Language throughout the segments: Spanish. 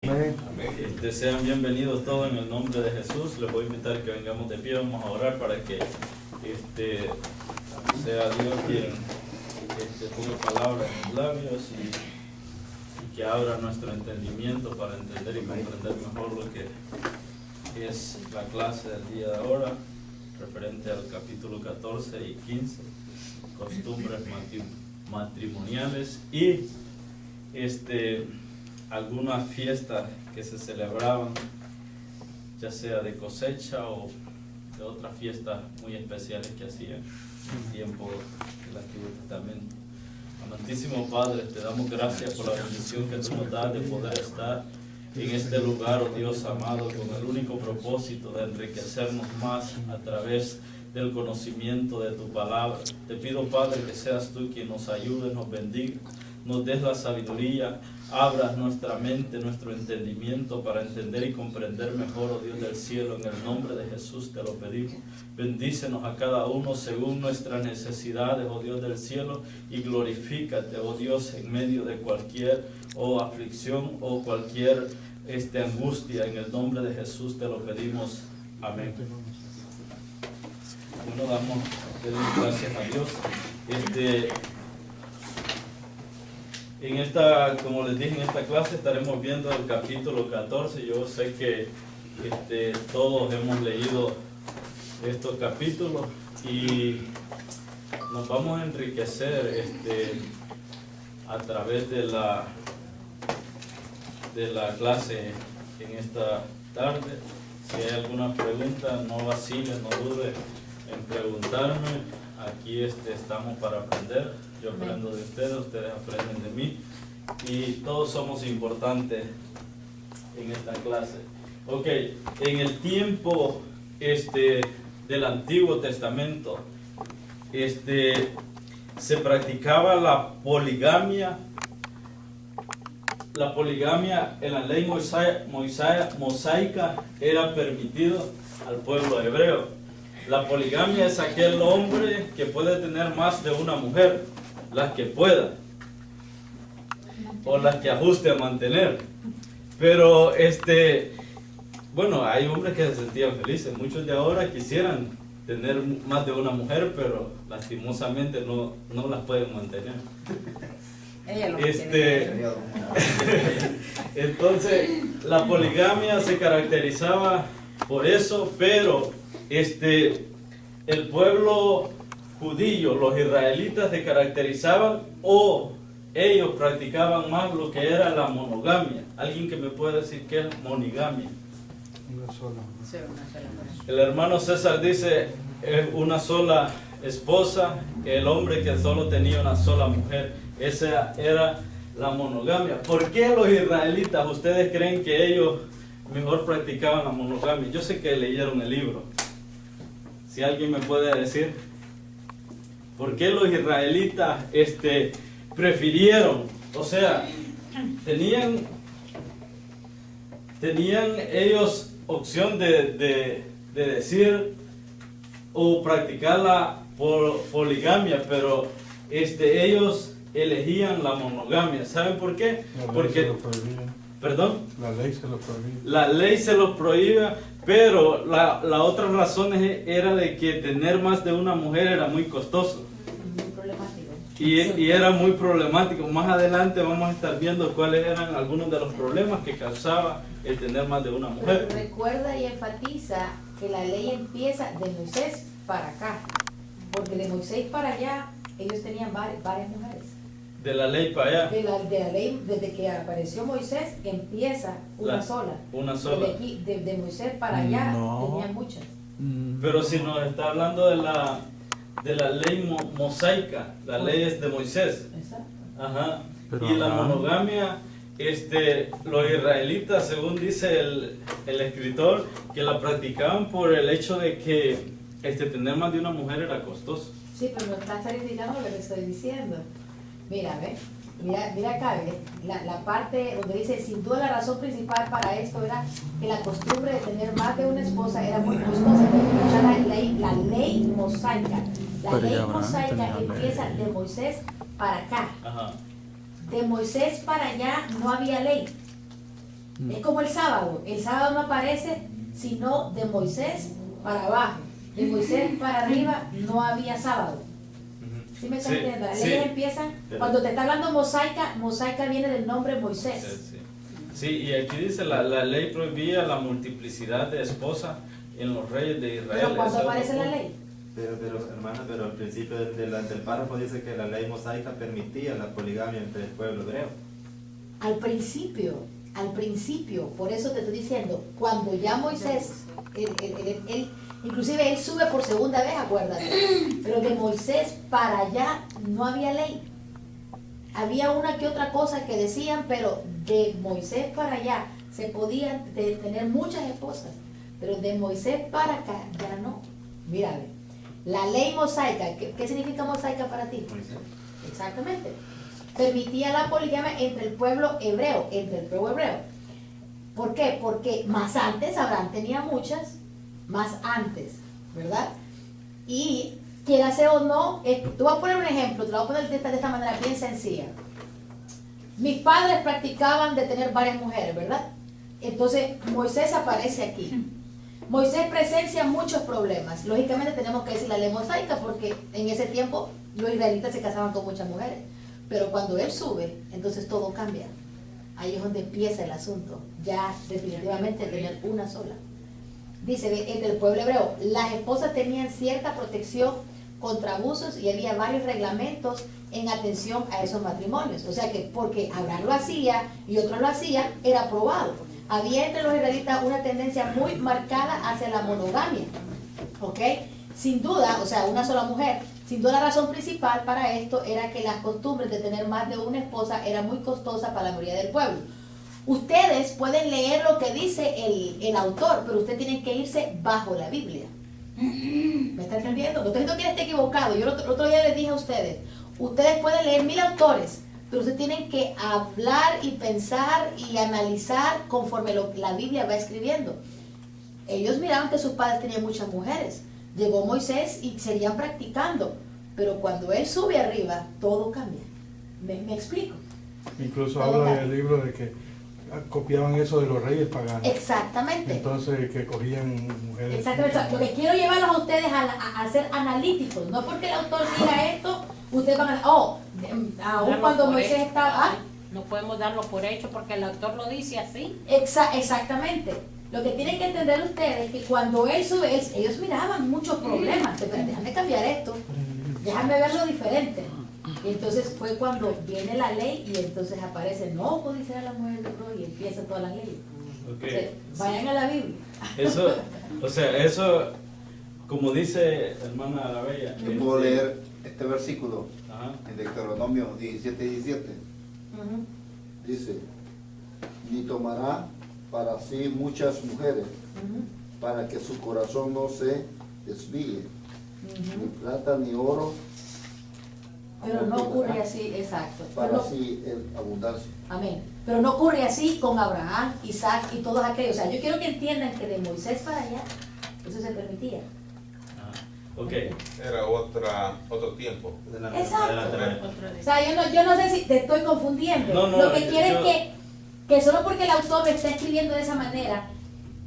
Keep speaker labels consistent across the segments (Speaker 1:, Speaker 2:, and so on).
Speaker 1: Sean bienvenidos todos en el nombre de Jesús. Les voy a invitar que vengamos de pie. Vamos a orar para que sea Dios quien ponga palabras en los labios y que abra nuestro entendimiento para entender y comprender mejor lo que es la clase del día de ahora, referente al capítulo 14 y 15, costumbres matrimoniales y algunas fiestas que se celebraban, ya sea de cosecha o de otras fiestas muy especiales que hacían en el tiempo del Antiguo Testamento. Amantísimo Padre, te damos gracias por la bendición que tú nos das de poder estar en este lugar, oh Dios amado, con el único propósito de enriquecernos más a través del conocimiento de tu palabra. Te pido, Padre, que seas tú quien nos ayude, nos bendiga, nos des la sabiduría, abras nuestra mente, nuestro entendimiento para entender y comprender mejor, oh Dios del cielo, en el nombre de Jesús te lo pedimos. Bendícenos a cada uno según nuestras necesidades, oh Dios del cielo, y glorifícate, oh Dios, en medio de cualquier aflicción o cualquier angustia. En el nombre de Jesús te lo pedimos. Amén. Bueno, damos gracias a Dios. Como les dije, en esta clase estaremos viendo el capítulo 14. Yo sé que todos hemos leído estos capítulos y nos vamos a enriquecer a través de la clase en esta tarde. Si hay alguna pregunta, no vacilen, no dude en preguntarme. Aquí estamos para aprender. Yo aprendo de ustedes, ustedes aprenden de mí y todos somos importantes en esta clase. Ok, en el tiempo del Antiguo Testamento se practicaba la poligamia. La poligamia en la ley mosaica era permitido al pueblo hebreo. La poligamia es aquel hombre que puede tener más de una mujer, las que pueda, o las que ajuste a mantener. Pero bueno, hay hombres que se sentían felices. Muchos de ahora quisieran tener más de una mujer, pero lastimosamente no las pueden mantener. Entonces, la poligamia se caracterizaba por eso, pero el pueblo judío, los israelitas, se caracterizaban o ellos practicaban más lo que era la monogamia. ¿Alguien que me puede decir qué es monigamia?
Speaker 2: Una sola.
Speaker 1: El hermano César dice es una sola esposa, el hombre que solo tenía una sola mujer. Esa era la monogamia. ¿Por qué los israelitas ustedes creen que ellos mejor practicaban la monogamia? Yo sé que leyeron el libro. Si alguien me puede decir por qué los israelitas prefirieron, o sea, tenían ellos opción de decir o practicar la poligamia, pero ellos elegían la monogamia. ¿Saben por qué? Porque ¿perdón?
Speaker 2: La ley se lo prohibía.
Speaker 1: La ley se los prohibía, pero la otra razón era de que tener más de una mujer era muy costoso.
Speaker 3: Muy problemático.
Speaker 1: Y era muy problemático. Más adelante vamos a estar viendo cuáles eran algunos de los problemas que causaba el tener más de una mujer.
Speaker 3: Pero recuerda y enfatiza que la ley empieza de Moisés para acá, porque de Moisés para allá ellos tenían varias mujeres.
Speaker 1: De la ley para allá.
Speaker 3: De la ley, desde que apareció Moisés, empieza una sola.
Speaker 1: Una sola.
Speaker 3: De Moisés para allá tenían muchas.
Speaker 1: Pero si nos está hablando de la ley mosaica, la ley es de Moisés.
Speaker 3: Exacto.
Speaker 1: Ajá.
Speaker 2: Pero
Speaker 1: y la monogamia, los israelitas, según dice el escritor, que la practicaban por el hecho de que tener más de una mujer era costoso.
Speaker 3: Sí, pero no estás clarificando lo que estoy diciendo. Mira, ¿ves? Mira acá, ¿ves? La parte donde dice, sin duda la razón principal para esto era que la costumbre de tener más de una esposa era muy costosa. La ley mosaica. La ley mosaica empieza de Moisés para acá.
Speaker 1: Ajá.
Speaker 3: De Moisés para allá no había ley. Es como el sábado no aparece sino de Moisés para abajo, de Moisés para arriba no había sábado. ¿Sí me está entendiendo? Las leyes empiezan, cuando te está hablando mosaica viene del nombre Moisés.
Speaker 1: Sí, y aquí dice la ley prohibía la multiplicidad de esposas en los reyes de Israel.
Speaker 3: ¿Pero cuándo aparece la ley?
Speaker 4: Pero hermana, pero al principio del párrafo dice que la ley mosaica permitía la poligamia entre el pueblo hebreo.
Speaker 3: Al principio, por eso te estoy diciendo, cuando ya Moisés, inclusive él sube por segunda vez, acuérdate, pero de Moisés para allá no había ley. Había una que otra cosa que decían, pero de Moisés para allá se podían tener muchas esposas, pero de Moisés para acá ya no. Mírale, la ley mosaica, ¿qué significa mosaica para ti?
Speaker 4: Moisés.
Speaker 3: Exactamente. Permitía la poligamia entre el pueblo hebreo, ¿Por qué? Porque más antes, Abraham tenía muchas, más antes, ¿verdad? Y quiera ser o no, te voy a poner un ejemplo, te lo voy a poner de esta manera bien sencilla. Mis padres practicaban de tener varias mujeres, ¿verdad? Entonces Moisés aparece aquí. Moisés presencia muchos problemas. Lógicamente tenemos que decir la ley mosaica porque en ese tiempo los israelitas se casaban con muchas mujeres. Pero cuando él sube, entonces todo cambia. Ahí es donde empieza el asunto. Ya definitivamente tener una sola. Dice, entre el pueblo hebreo, las esposas tenían cierta protección contra abusos y había varios reglamentos en atención a esos matrimonios. O sea que porque Abraham lo hacía y otros lo hacían, era aprobado. Había entre los israelitas una tendencia muy marcada hacia la monogamia. ¿Ok? Sin duda, o sea, una sola mujer. Sin duda la razón principal para esto era que las costumbres de tener más de una esposa era muy costosa para la mayoría del pueblo. Ustedes pueden leer lo que dice el autor, pero ustedes tienen que irse bajo la Biblia. ¿Me están entendiendo? No estoy diciendo que esté equivocado. Yo el otro día les dije a ustedes, ustedes pueden leer 1000 autores, pero ustedes tienen que hablar y pensar y analizar conforme la Biblia va escribiendo. Ellos miraban que sus padres tenían muchas mujeres. Llegó Moisés y seguían practicando, pero cuando él sube arriba, todo cambia. ¿Me explico?
Speaker 2: Incluso
Speaker 3: Todo
Speaker 2: habla
Speaker 3: cambia.
Speaker 2: en el libro de que copiaban eso de los reyes paganos.
Speaker 3: Exactamente.
Speaker 2: Entonces que cogían mujeres.
Speaker 3: Exactamente. Lo que quiero llevarlos a ustedes a ser analíticos. No porque el autor diga esto, ustedes van a... aún cuando Moisés estaba...
Speaker 5: No podemos darlo por hecho porque el autor lo dice así.
Speaker 3: Exactamente. Lo que tienen que entender ustedes es que cuando él sube, ellos miraban muchos problemas. Déjame cambiar esto, déjame verlo diferente. Y entonces fue cuando viene la ley y entonces aparece no codiciar a la mujer de otro y empiezan todas las leyes.
Speaker 1: Okay.
Speaker 3: O sea, vayan a la Biblia.
Speaker 1: Eso, como dice hermana Arabella.
Speaker 6: Yo puedo leer este versículo
Speaker 1: Ajá.
Speaker 6: en Deuteronomio 17:17. Dice, ni tomará para sí muchas mujeres, para que su corazón no se desvíe, ni plata ni oro,
Speaker 3: Pero no ocurre así, exacto.
Speaker 6: para
Speaker 3: Pero
Speaker 6: así abundancia.
Speaker 3: amén. Pero no ocurre así con Abraham, Isaac y todos aquellos. O sea, yo quiero que entiendan que de Moisés para allá, eso se permitía.
Speaker 1: Ok.
Speaker 7: Era otro tiempo.
Speaker 3: Exacto.
Speaker 4: Adelante.
Speaker 3: O sea, yo no sé si te estoy confundiendo.
Speaker 1: No,
Speaker 3: Lo que quiero
Speaker 1: yo-
Speaker 3: es que solo porque el autor lo está escribiendo de esa manera,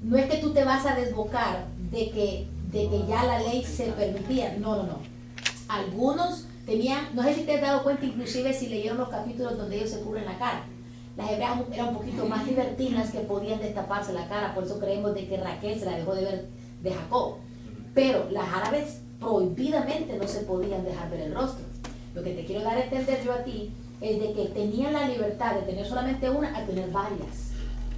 Speaker 3: no es que tú te vas a desbocar de que ya la ley se permitía. No. Algunos tenían, no sé si te has dado cuenta, inclusive si leyeron los capítulos donde ellos se cubren la cara. Las hebreas eran un poquito más libertinas que podían destaparse la cara, por eso creemos de que Raquel se la dejó de ver de Jacob. Pero las árabes prohibidamente no se podían dejar ver el rostro. Lo que te quiero dar a entender yo a ti es de que tenían la libertad de tener solamente una a tener varias,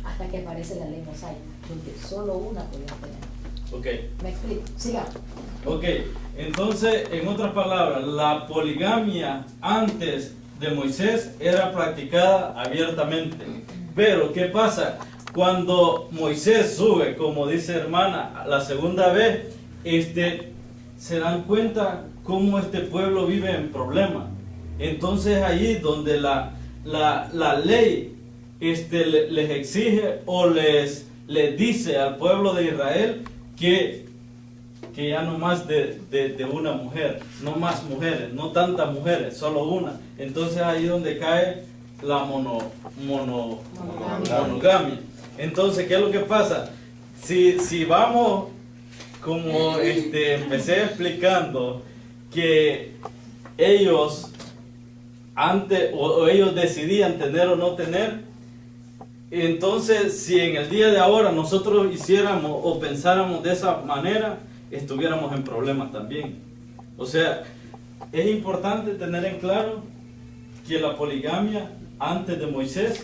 Speaker 3: hasta que aparece la ley mosaica, donde solo una podían tener.
Speaker 1: Ok.
Speaker 3: ¿Me explico? Sigamos.
Speaker 1: Ok, entonces, en otras palabras, la poligamia antes de Moisés era practicada abiertamente. Pero, ¿qué pasa? Cuando Moisés sube, como dice hermana, la segunda vez, se dan cuenta cómo este pueblo vive en problemas. Entonces, allí donde la ley les exige o les dice al pueblo de Israel que ya no más de una mujer, no más mujeres, no tantas mujeres, solo una. Entonces ahí donde cae la monogamia. Entonces, ¿qué es lo que pasa? Si vamos, como empecé explicando, que ellos antes, o ellos decidían tener o no tener, entonces si en el día de ahora nosotros hiciéramos o pensáramos de esa manera, estuviéramos en problemas también. O sea, es importante tener en claro que la poligamia antes de Moisés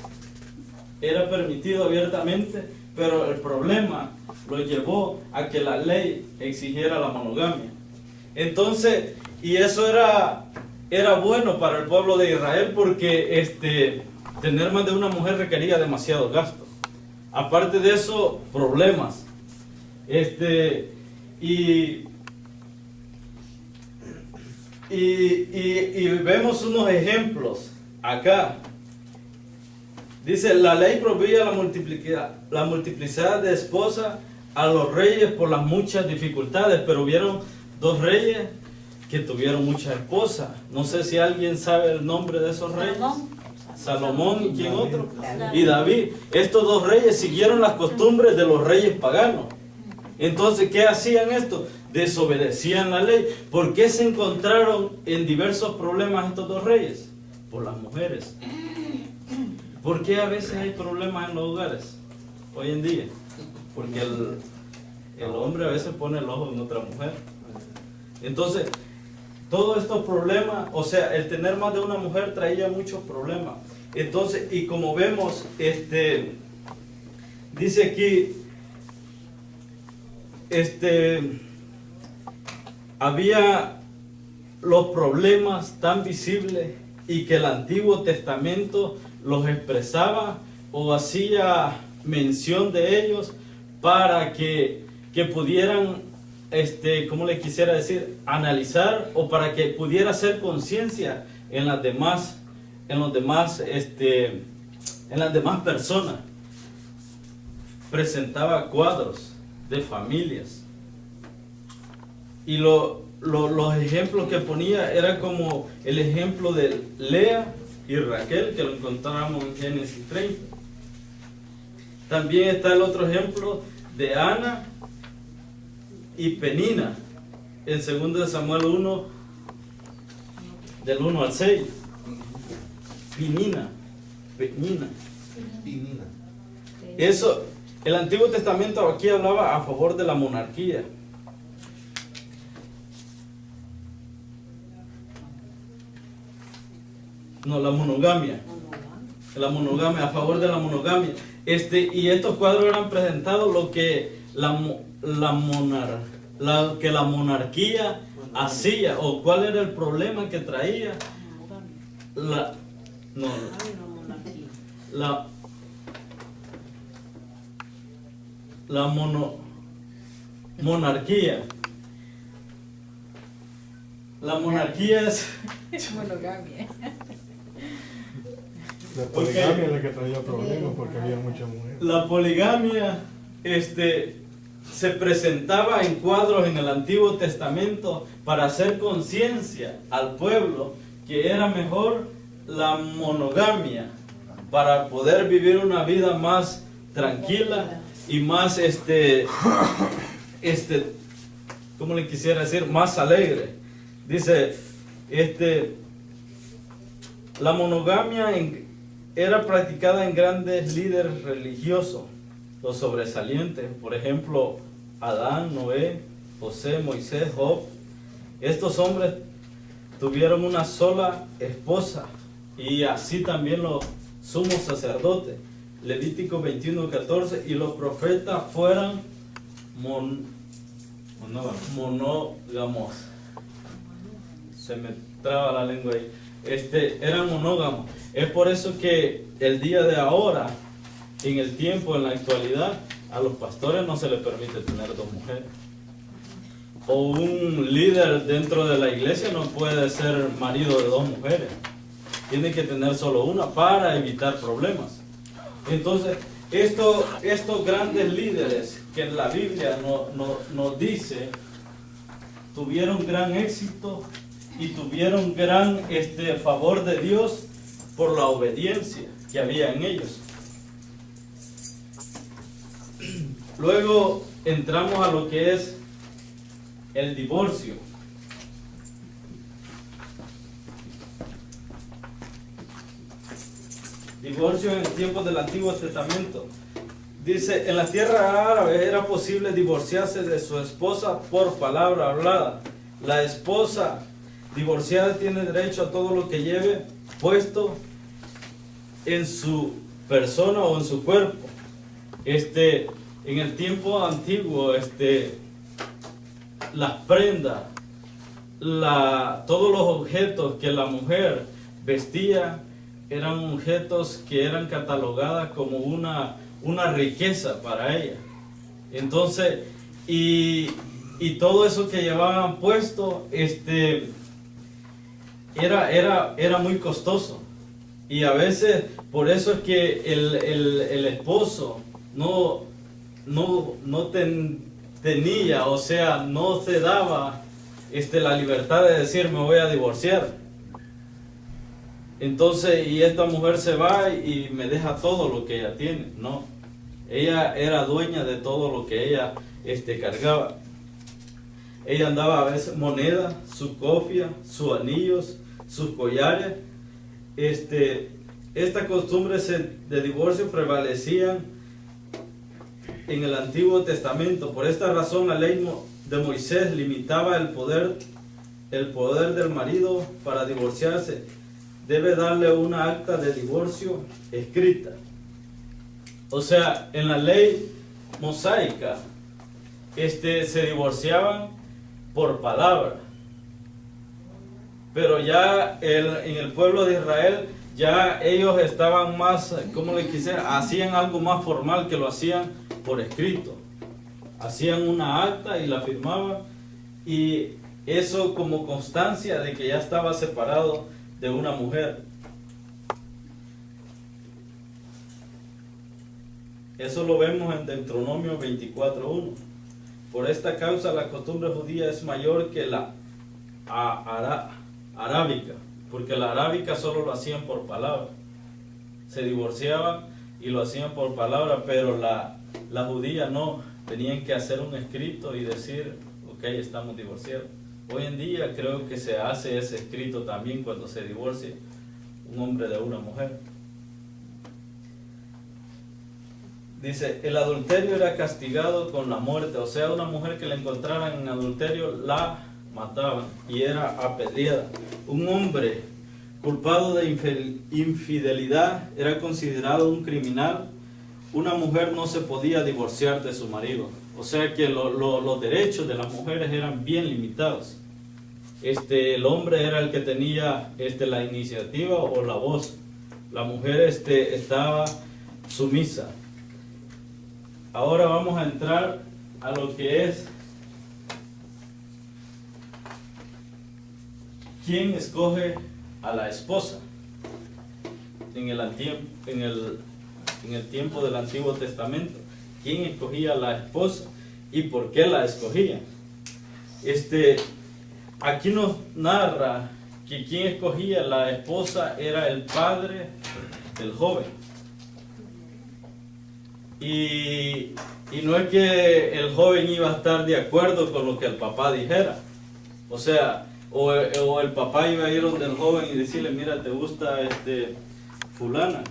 Speaker 1: era permitido abiertamente, pero el problema lo llevó a que la ley exigiera la monogamia. Entonces, y eso era bueno para el pueblo de Israel, porque tener más de una mujer requería demasiado gasto. Aparte de eso, problemas. Y vemos unos ejemplos acá. Dice, la ley prohibía la multiplicidad de esposas a los reyes por las muchas dificultades, pero hubieron 2 reyes que tuvieron muchas esposas. No sé si alguien sabe el nombre de esos reyes. Salomón, y quién otro, y David. Estos 2 reyes siguieron las costumbres de los reyes paganos. Entonces, ¿qué hacían esto? Desobedecían la ley. ¿Por qué se encontraron en diversos problemas estos 2 reyes? Por las mujeres. ¿Por qué a veces hay problemas en los hogares hoy en día? Porque el hombre a veces pone el ojo en otra mujer. Entonces, todos estos problemas, o sea, el tener más de una mujer traía muchos problemas. Entonces, y como vemos, dice aquí, había los problemas tan visibles y que el Antiguo Testamento los expresaba o hacía mención de ellos para que pudieran, ¿cómo le quisiera decir? Analizar, o para que pudiera hacer conciencia en las demás personas. Presentaba cuadros de familias y los ejemplos que ponía era como el ejemplo de Lea y Raquel, que lo encontramos en Génesis 30. También está el otro ejemplo de Ana y Penina en 2 Samuel 1 del 1 al 6. Penina. Eso, el Antiguo Testamento aquí hablaba a favor de la monarquía. No, la monogamia. La monogamia, a favor de la monogamia. Y estos cuadros eran presentados lo que la monarquía hacía, o cuál era el problema que traía monarquía. La monarquía es
Speaker 5: monogamia.
Speaker 2: La poligamia es la que traía problemas porque había muchas mujeres.
Speaker 1: La poligamia se presentaba en cuadros en el Antiguo Testamento para hacer conciencia al pueblo que era mejor la monogamia para poder vivir una vida más tranquila y más ¿cómo le quisiera decir? Más alegre. Dice, la monogamia era practicada en grandes líderes religiosos, los sobresalientes, por ejemplo, Adán, Noé, José, Moisés, Job. Estos hombres tuvieron una sola esposa, y así también los sumos sacerdotes. Levítico 21:14, y los profetas fueran monógamos. Se me traba la lengua ahí. Eran monógamos. Es por eso que el día de ahora, en el tiempo, en la actualidad, a los pastores no se les permite tener 2 mujeres. O un líder dentro de la iglesia no puede ser marido de 2 mujeres. Tiene que tener solo una para evitar problemas. Entonces, estos grandes líderes que en la Biblia nos dice, tuvieron gran éxito y tuvieron gran favor de Dios por la obediencia que había en ellos. Luego entramos a lo que es el divorcio. Divorcio en el tiempo del Antiguo Testamento. Dice, en la tierra árabe era posible divorciarse de su esposa por palabra hablada. La esposa divorciada tiene derecho a todo lo que lleve puesto en su persona o en su cuerpo. En el tiempo antiguo, las prendas, todos los objetos que la mujer vestía eran objetos que eran catalogadas como una riqueza para ella. Entonces, y todo eso que llevaban puesto, era muy costoso. Y a veces, por eso es que el esposo no tenía, o sea, no se daba la libertad de decir, me voy a divorciar. Entonces, y esta mujer se va y me deja todo lo que ella tiene. No, ella era dueña de todo lo que ella cargaba. Ella andaba a veces moneda, su cofia, sus anillos, sus collares. Esta costumbre de divorcio prevalecían en el Antiguo Testamento. Por esta razón la ley de Moisés limitaba el poder del marido para divorciarse. Debe darle una acta de divorcio escrita. O sea, en la ley mosaica se divorciaban por palabra. Pero ya en el pueblo de Israel, ya ellos estaban más, como le quisiera, hacían algo más formal, que lo hacían por escrito. Hacían una acta y la firmaban, y eso como constancia de que ya estaba separado de una mujer. Eso lo vemos en Deuteronomio 24:1. Por esta causa la costumbre judía es mayor que la arábica, porque la arábica solo lo hacían por palabra. Se divorciaban y lo hacían por palabra, pero la judía no, tenían que hacer un escrito y decir, ok, estamos divorciados. Hoy en día creo que se hace ese escrito también cuando se divorcia un hombre de una mujer. Dice, el adulterio era castigado con la muerte, o sea, una mujer que la encontraran en adulterio la mataban y era apedreada. Un hombre culpado de infidelidad era considerado un criminal. Una mujer no se podía divorciar de su marido, o sea que los derechos de las mujeres eran bien limitados. El hombre era el que tenía la iniciativa o la voz. La mujer estaba sumisa. Ahora vamos a entrar a lo que es quién escoge a la esposa en el tiempo del Antiguo Testamento. ¿Quién escogía a la esposa y por qué la escogía? Aquí nos narra que quien escogía a la esposa era el padre del joven. Y no es que el joven iba a estar de acuerdo con lo que el papá dijera. O sea, o el papá iba a ir donde el joven y decirle, mira, ¿te gusta fulana?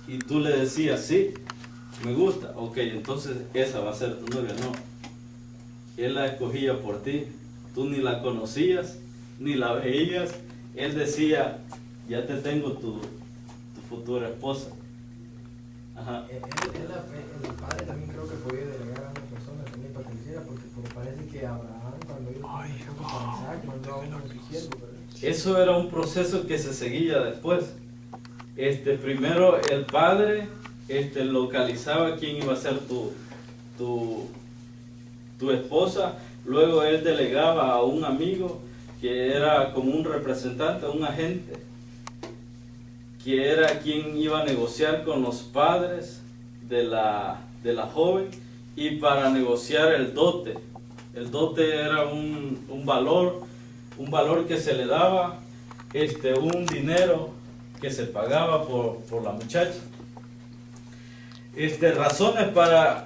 Speaker 1: Y tú le decías, sí, me gusta. Ok, entonces esa va a ser tu novia. No, él la escogía por ti. Tú ni la conocías, ni la veías. Él decía, ya te tengo tu futura esposa. Ajá.
Speaker 2: El padre también creo que podía delegar a una persona también para que lo hiciera, porque parece que Abraham, cuando ellos mandó a uno de sus siervos, ¿verdad?
Speaker 1: Eso era un proceso que se seguía después. Primero el padre localizaba quién iba a ser tu esposa. Luego él delegaba a un amigo que era como un representante, un agente, que era quien iba a negociar con los padres de la joven, y para negociar el dote. El dote era un valor que se le daba, un dinero que se pagaba por la muchacha. Razones para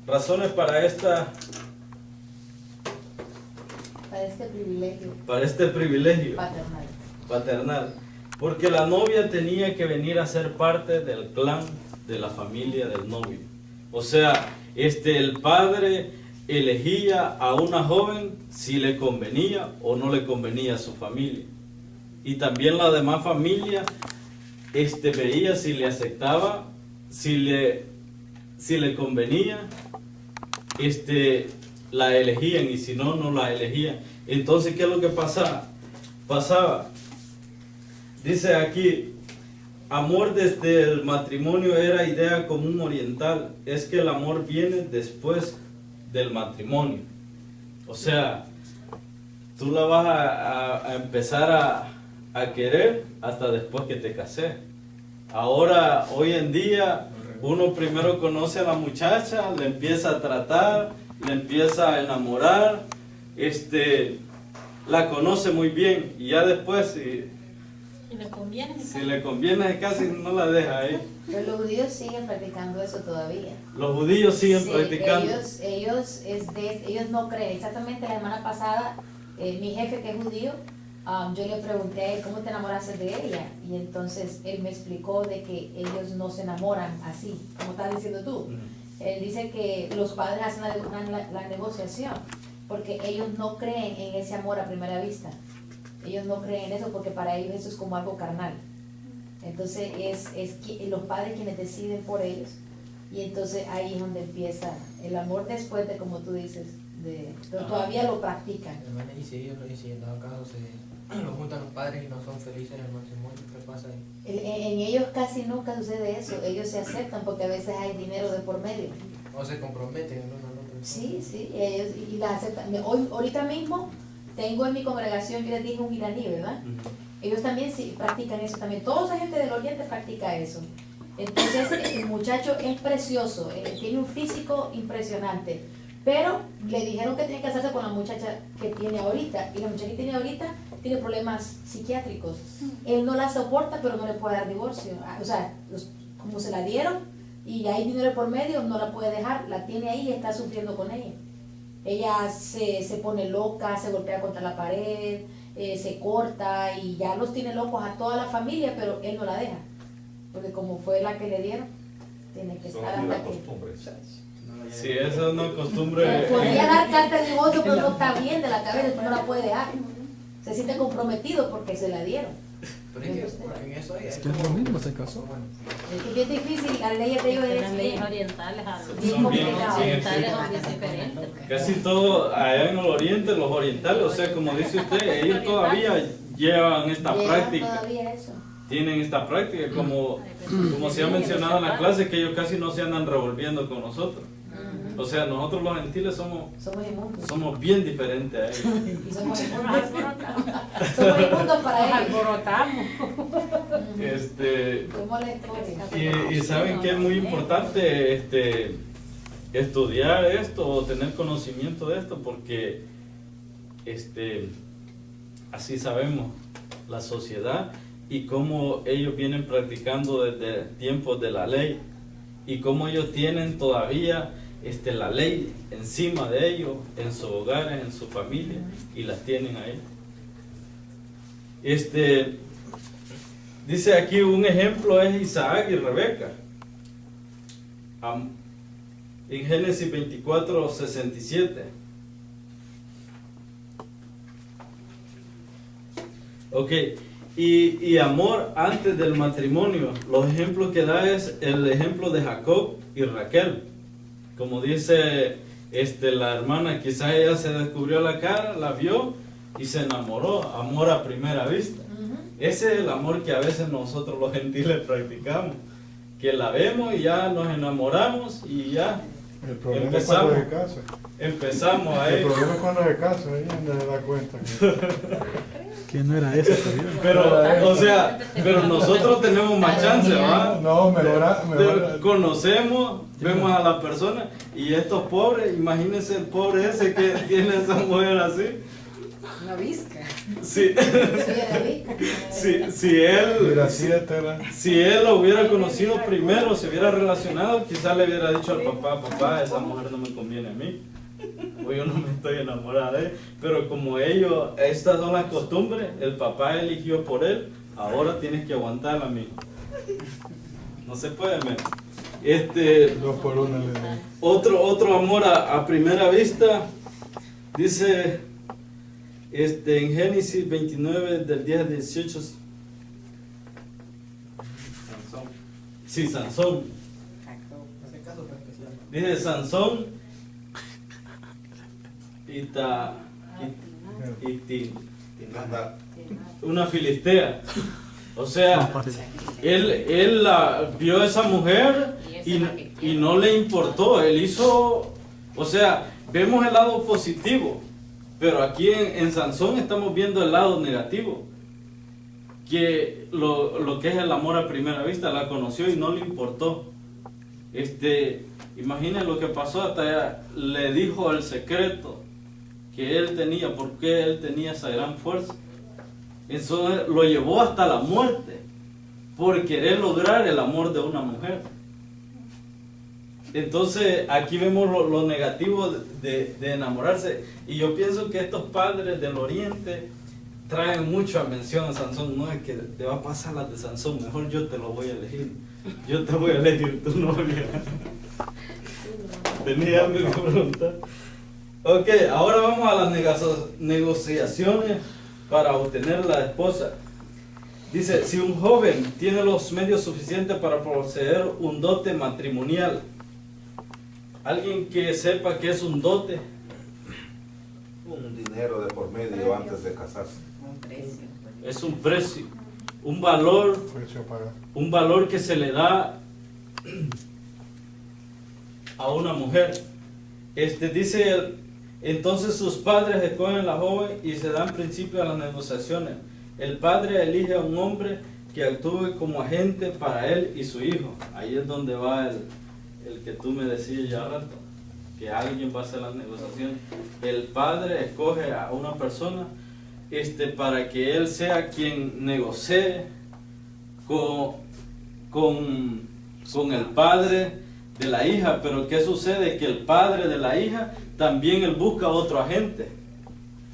Speaker 1: razones para este privilegio paternal. Porque la novia tenía que venir a ser parte del clan de la familia del novio. O sea, el padre elegía a una joven si le convenía o no le convenía a su familia. Y también la demás familia veía si le aceptaba, si le convenía, la elegían, y si no, no la elegían. Entonces, ¿qué es lo que pasaba? Dice aquí, amor desde el matrimonio era idea común oriental. Es que el amor viene después del matrimonio. O sea, tú la vas a empezar a querer hasta después que te casé. Ahora, hoy en día, uno primero conoce a la muchacha, le empieza a tratar, le empieza a enamorar, la conoce muy bien, y ya después, si le conviene casi no la deja ahí.
Speaker 3: Pero los judíos siguen practicando eso todavía.
Speaker 1: Los judíos siguen practicando.
Speaker 3: Ellos no creen. Exactamente la semana pasada, mi jefe que es judío, yo le pregunté a él, ¿cómo te enamoraste de ella? Y entonces él me explicó de que ellos no se enamoran así, como estás diciendo tú. Él dice que los padres hacen la negociación, porque ellos no creen en ese amor a primera vista. Ellos no creen en eso porque para ellos eso es como algo carnal. Entonces es los padres quienes deciden por ellos, y entonces ahí es donde empieza el amor después de, como tú dices, pero todavía lo practican.
Speaker 2: Y si en dado caso lo juntan los padres y no son felices en el matrimonio, ¿qué pasa ahí?
Speaker 3: En ellos casi nunca sucede eso. Ellos se aceptan porque a veces hay dinero de por medio.
Speaker 2: O se comprometen uno al otro.
Speaker 3: Sí, ellos y las aceptan. Ahorita mismo tengo en mi congregación, yo les dije, un iraní, ¿verdad? Ellos también sí practican eso también. Toda esa gente del oriente practica eso. Entonces el muchacho es precioso, tiene un físico impresionante, pero le dijeron que tiene que casarse con la muchacha que tiene ahorita, y la muchacha que tiene ahorita tiene problemas psiquiátricos. Él no la soporta, pero no le puede dar divorcio. O sea, como se la dieron y hay dinero por medio, no la puede dejar, la tiene ahí y está sufriendo con ella. Ella se pone loca, se golpea contra la pared, se corta, y ya los tiene locos a toda la familia, pero él no la deja, porque como fue la que le dieron, tiene que estar hasta que...
Speaker 1: Si eso no es costumbre...
Speaker 3: Podría dar carta de divorcio, pero no está bien de la cabeza, no la puede dejar. Se siente comprometido porque se la dieron.
Speaker 2: Pero es que en eso
Speaker 8: es que es lo mismo, se casó.
Speaker 3: Es que es difícil, las leyes de ellos
Speaker 5: Las leyes orientales
Speaker 1: son bien
Speaker 5: diferentes.
Speaker 1: Casi todo allá en el oriente, los orientales, o sea, como dice usted, ellos todavía llevan esta práctica. Tienen esta práctica, como se ha mencionado en la clase, que ellos casi no se andan revolviendo con nosotros. O sea, nosotros los gentiles somos bien diferentes a ellos.
Speaker 3: Y somos inmundos para ellos.
Speaker 5: Alborotamos.
Speaker 1: Y saben que es muy importante estudiar esto o tener conocimiento de esto, porque así sabemos la sociedad y cómo ellos vienen practicando desde tiempos de la ley, y cómo ellos tienen todavía la ley encima de ellos, en sus hogares, en su familia, y las tienen ahí. Dice aquí un ejemplo es Isaac y Rebeca. En Génesis 24:67. Ok, y amor antes del matrimonio. Los ejemplos que da es el ejemplo de Jacob y Raquel. Como dice la hermana, quizás ella se descubrió la cara, la vio y se enamoró, amor a primera vista. Ese es el amor que a veces nosotros los gentiles practicamos, que la vemos y ya nos enamoramos y ya
Speaker 9: el problema
Speaker 1: empezamos,
Speaker 9: es cuando se casa.
Speaker 1: Empezamos a
Speaker 9: El problema es cuando se casa, ahí donde se da cuenta
Speaker 8: que no era eso.
Speaker 1: Pero nosotros tenemos más chance, ¿va?
Speaker 9: No, mejor.
Speaker 1: Conocemos, vemos a la persona, y estos pobres, imagínense el pobre ese que tiene esa mujer así.
Speaker 5: Una visca.
Speaker 1: Sí. Si él lo hubiera conocido primero, se hubiera relacionado, quizás le hubiera dicho al papá, papá, esa mujer no me conviene a mí, o yo no me estoy enamorada de él. Pero como estas son las costumbres, el papá eligió por él, ahora tienes que aguantar a mí. No se puede, men.
Speaker 9: 2 por 1 le doy.
Speaker 1: Otro amor a primera vista, dice en Génesis 29 del 10 al 18. Sí, Sansón. Dice Sansón una filistea. O sea, él vio a esa mujer y no le importó. Él hizo, o sea, vemos el lado positivo, pero aquí en Sansón estamos viendo el lado negativo. Que lo que es el amor a primera vista, la conoció y no le importó. Imaginen lo que pasó, hasta le dijo el secreto que él tenía, porque él tenía esa gran fuerza. Eso lo llevó hasta la muerte por querer lograr el amor de una mujer. Entonces aquí vemos lo negativo de enamorarse, y yo pienso que estos padres del oriente traen mucho a mención a Sansón. No es que te va a pasar las de Sansón, mejor yo te lo voy a elegir, yo te voy a elegir tu novia. Tenía algo que preguntar. Ok, ahora vamos a las negociaciones para obtener la esposa. Dice, si un joven tiene los medios suficientes para poseer un dote matrimonial, alguien que sepa qué es un dote.
Speaker 7: Un dinero de por medio antes de casarse.
Speaker 5: Un precio.
Speaker 1: Es un precio, un valor que se le da a una mujer. Dice, entonces sus padres escogen a la joven y se dan principio a las negociaciones. El padre elige a un hombre que actúe como agente para él y su hijo. Ahí es donde va el que tú me decías ya rato, que alguien va a hacer las negociaciones. El padre escoge a una persona para que él sea quien negocie con el padre de la hija. Pero ¿qué sucede? Que el padre de la hija también él busca otro agente.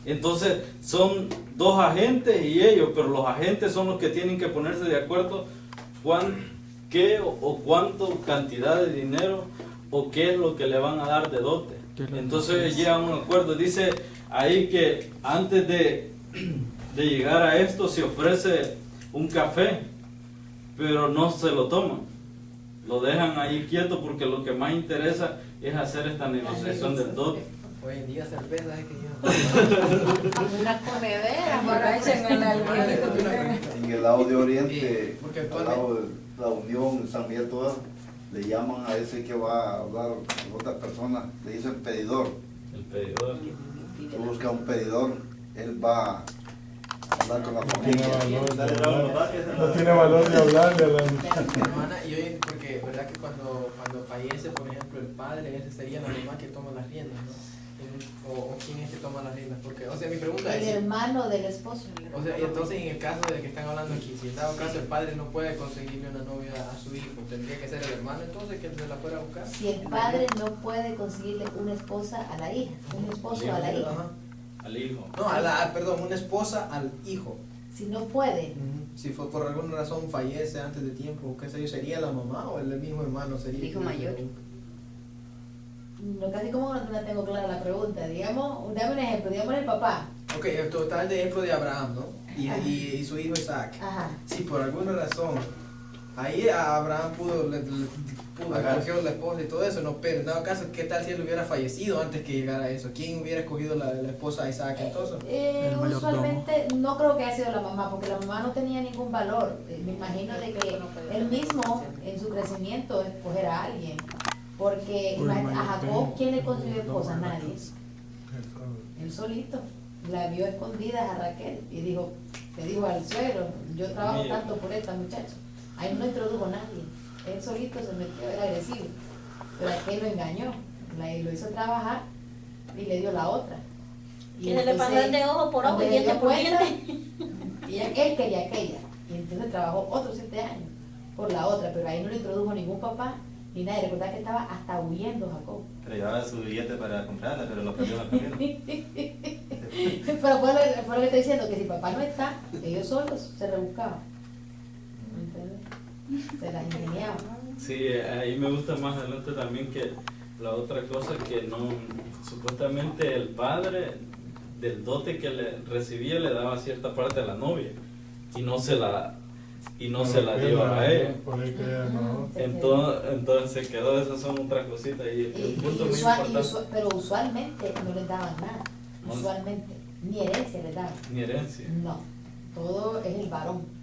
Speaker 1: Entonces son dos agentes y ellos, pero los agentes son los que tienen que ponerse de acuerdo qué o cuánto cantidad de dinero o qué es lo que le van a dar de dote. Entonces llegan a un acuerdo. Dice ahí que antes de llegar a esto se ofrece un café, pero no se lo toman, lo dejan ahí quieto, porque lo que más interesa es hacer esta negociación del dote.
Speaker 2: Hoy en día cerveza es que yo...
Speaker 5: Una corredera, borracha en
Speaker 6: En el lado de Oriente,
Speaker 2: porque
Speaker 6: al lado de la Unión, San Miguel, todas, le llaman a ese que va a hablar con otra persona, le dicen pedidor.
Speaker 1: El pedidor.
Speaker 6: Tú buscas un pedidor, él va a hablar con la familia.
Speaker 9: No tiene valor de hablarle a la
Speaker 2: Hermana, y hoy, porque verdad que cuando fallece, por ejemplo, el padre, ese sería la mamá que toma las riendas, ¿no? O quién es que toma las riendas, porque, o sea, mi pregunta es...
Speaker 3: El hermano del esposo.
Speaker 2: O sea, y entonces en el caso de que están hablando aquí, si en dado caso el padre no puede conseguirle una novia a su hijo, tendría que ser el hermano entonces que se la fuera a buscar.
Speaker 3: Si el padre no puede conseguirle una esposa a la hija, un esposo a la hija.
Speaker 2: Ajá.
Speaker 1: Al hijo.
Speaker 2: No, perdón, una esposa al hijo.
Speaker 3: Si no puede.
Speaker 2: Si fue por alguna razón fallece antes de tiempo, ¿qué sé yo? ¿Sería la mamá o el mismo hermano? Sería
Speaker 5: el hijo mayor.
Speaker 3: No, casi como no la tengo clara la pregunta. Digamos, dame un ejemplo, digamos el papá.
Speaker 2: Ok, el total de ejemplo de Abraham, ¿no? Y su hijo Isaac.
Speaker 3: Ajá.
Speaker 2: Si por alguna razón ahí Abraham pudo escoger la esposa y todo eso, no, pero en dado caso, ¿qué tal si él hubiera fallecido antes que llegara a eso? ¿Quién hubiera escogido la esposa de Isaac entonces?
Speaker 3: Usualmente no creo que haya sido la mamá, porque la mamá no tenía ningún valor. Me imagino de que él mismo en su crecimiento escoger a alguien. Porque a Jacob, ¿quién le consiguió esposa? Nadie. Él solito. La vio escondida a Raquel y le dijo al suegro, yo trabajo tanto por esta muchacha. Ahí no lo introdujo nadie. Él solito se metió, era agresivo. Pero Raquel lo engañó, lo hizo trabajar y le dio la otra. Y
Speaker 5: Que se le pasó
Speaker 3: entonces,
Speaker 5: el de ojo por ojo
Speaker 3: cuando
Speaker 5: y
Speaker 3: se
Speaker 5: diente
Speaker 3: dio
Speaker 5: por
Speaker 3: cuenta,
Speaker 5: diente.
Speaker 3: y él quería aquella. Y entonces trabajó otros 7 años por la otra, pero ahí no le introdujo ningún papá ni nadie. Recordad que estaba hasta huyendo Jacob.
Speaker 4: Pero llevaba su billete para comprarla, pero lo perdió en el camino.
Speaker 3: Pero fue lo que estoy diciendo, que si papá no está, ellos solos se rebuscaban. ¿Entiendes? Se la ingeniaban.
Speaker 1: Sí, ahí me gusta más adelante también que la otra cosa que no, supuestamente el padre del dote que le recibía le daba cierta parte a la novia y no se la dio a él.
Speaker 9: Por ahí que ella no.
Speaker 1: Entonces quedó, esas son otras cositas y un punto muy importante.
Speaker 3: Pero usualmente no les daban nada, usualmente, ni herencia les daban.
Speaker 1: Ni herencia.
Speaker 3: No, todo es el varón.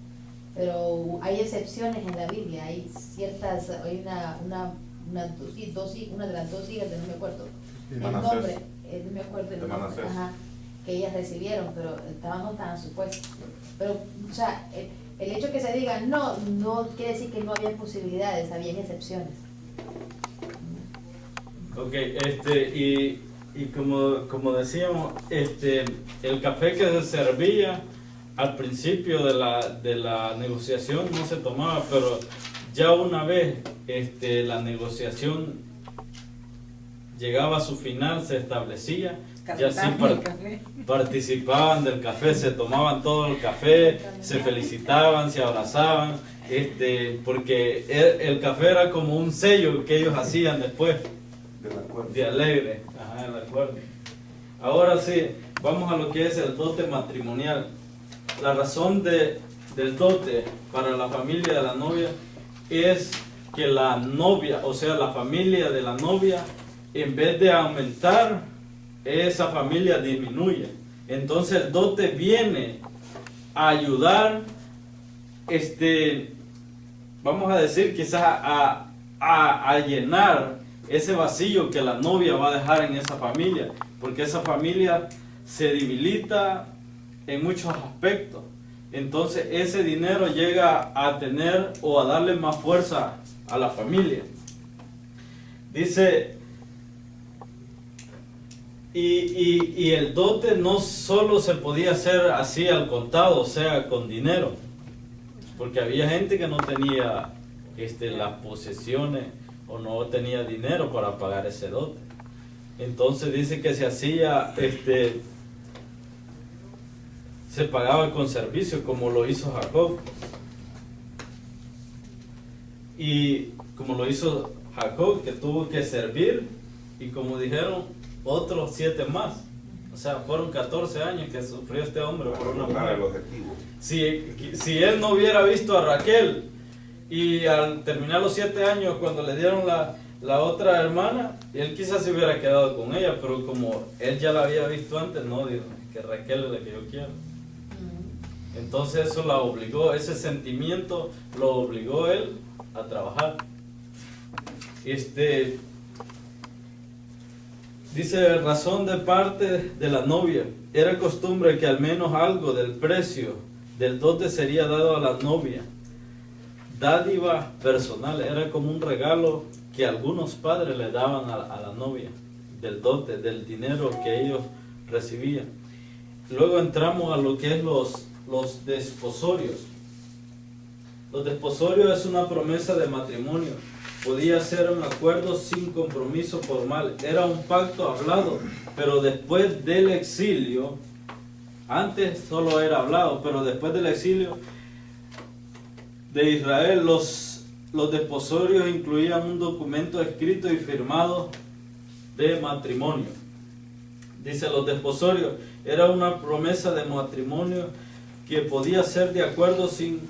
Speaker 3: Pero hay excepciones en la Biblia, hay ciertas, hay una de las dos hijas, no me acuerdo el
Speaker 7: Manasés.
Speaker 3: nombre, no me acuerdo el
Speaker 7: De
Speaker 3: nombre,
Speaker 7: Manasés.
Speaker 3: ajá, que ellas recibieron, pero no estaban supuestas. Pero, o sea, el hecho que se diga no quiere decir que no había posibilidades, habían excepciones.
Speaker 1: Ok, y como decíamos, el café que se servía al principio de la negociación no se tomaba, pero ya una vez la negociación llegaba a su final, se establecía, ya sí participaban del café, se tomaban todo el café, se felicitaban, se abrazaban, porque el café era como un sello que ellos hacían después
Speaker 7: Del acuerdo.
Speaker 1: de alegre. Ajá, el acuerdo. Ahora sí, vamos a lo que es el dote matrimonial. La razón del dote para la familia de la novia es que la novia, o sea, la familia de la novia, en vez de aumentar, esa familia disminuye. Entonces el dote viene a ayudar, vamos a decir, quizás a llenar ese vacío que la novia va a dejar en esa familia, porque esa familia se debilita en muchos aspectos. Entonces ese dinero llega a tener o a darle más fuerza a la familia. Dice, y el dote no solo se podía hacer así al contado, o sea, con dinero, porque había gente que no tenía las posesiones o no tenía dinero para pagar ese dote. Entonces dice que se hacía, se pagaba con servicio, como lo hizo Jacob. Y como lo hizo Jacob, que tuvo que servir, y como dijeron, otros 7 más. O sea, fueron 14 años que sufrió este hombre por una
Speaker 7: Para el
Speaker 1: mujer.
Speaker 7: objetivo.
Speaker 1: Si él no hubiera visto a Raquel, y al terminar los 7 años, cuando le dieron la otra hermana, él quizás se hubiera quedado con ella, pero como él ya la había visto antes, no, dijo que Raquel es la que yo quiero. Entonces eso la obligó, ese sentimiento lo obligó él a trabajar. Dice, razón de parte de la novia, era costumbre que al menos algo del precio del dote sería dado a la novia. Dádiva personal, era como un regalo que algunos padres le daban a la novia, del dote, del dinero que ellos recibían. Luego entramos a lo que es los desposorios. Los desposorios es una promesa de matrimonio. Podía ser un acuerdo sin compromiso formal. Era un pacto hablado, pero después del exilio, antes solo era hablado, pero después del exilio de Israel, los desposorios incluían un documento escrito y firmado de matrimonio. Dice, los desposorios era una promesa de matrimonio que podía ser de acuerdo sin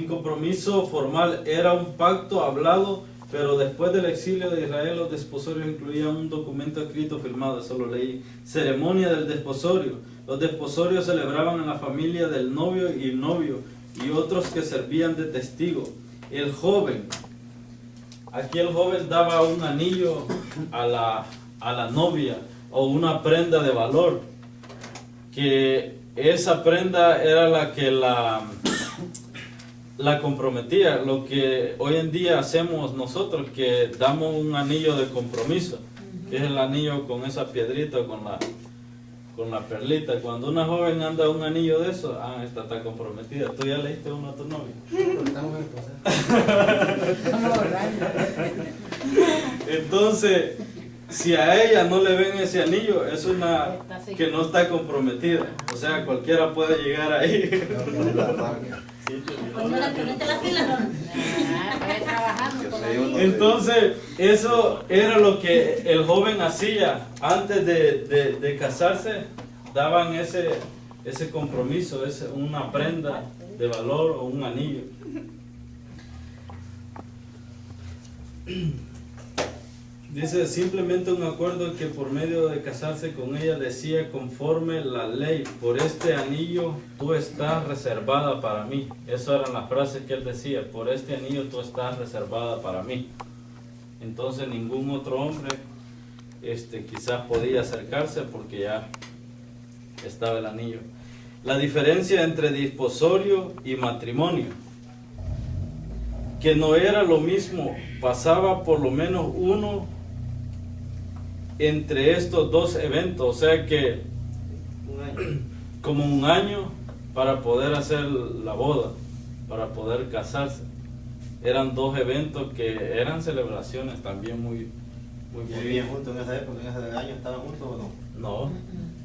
Speaker 1: compromiso formal. Era un pacto hablado, pero después del exilio de Israel los desposorios incluían un documento escrito firmado. Eso lo leí. Ceremonia del desposorio. Los desposorios celebraban en la familia del novio y el novio y otros que servían de testigo. El joven, aquí el joven daba un anillo a la novia o una prenda de valor, que esa prenda era la que la comprometía. Lo que hoy en día hacemos nosotros, que damos un anillo de compromiso, que es el anillo con esa piedrita, con la perlita. Cuando una joven anda un anillo de eso, esta está comprometida. ¿Tú ya le diste uno a tu novio?
Speaker 2: Estamos en el proceso.
Speaker 1: Entonces, si a ella no le ven ese anillo, es una que no está comprometida. O sea, cualquiera puede llegar ahí. Entonces, eso era lo que el joven hacía antes de casarse. Daban ese compromiso, una prenda de valor o un anillo. Dice, simplemente un acuerdo que por medio de casarse con ella decía conforme la ley, por este anillo tú estás reservada para mí. Esas eran las frases que él decía, por este anillo tú estás reservada para mí. Entonces ningún otro hombre quizás podía acercarse porque ya estaba el anillo. La diferencia entre desposorio y matrimonio, que no era lo mismo, pasaba por lo menos uno entre estos dos eventos, o sea que como un año para poder hacer la boda, para poder casarse. Eran dos eventos que eran celebraciones también muy
Speaker 4: ¿Y vivían juntos en esa época? ¿En ese año estaban juntos o no?
Speaker 1: No.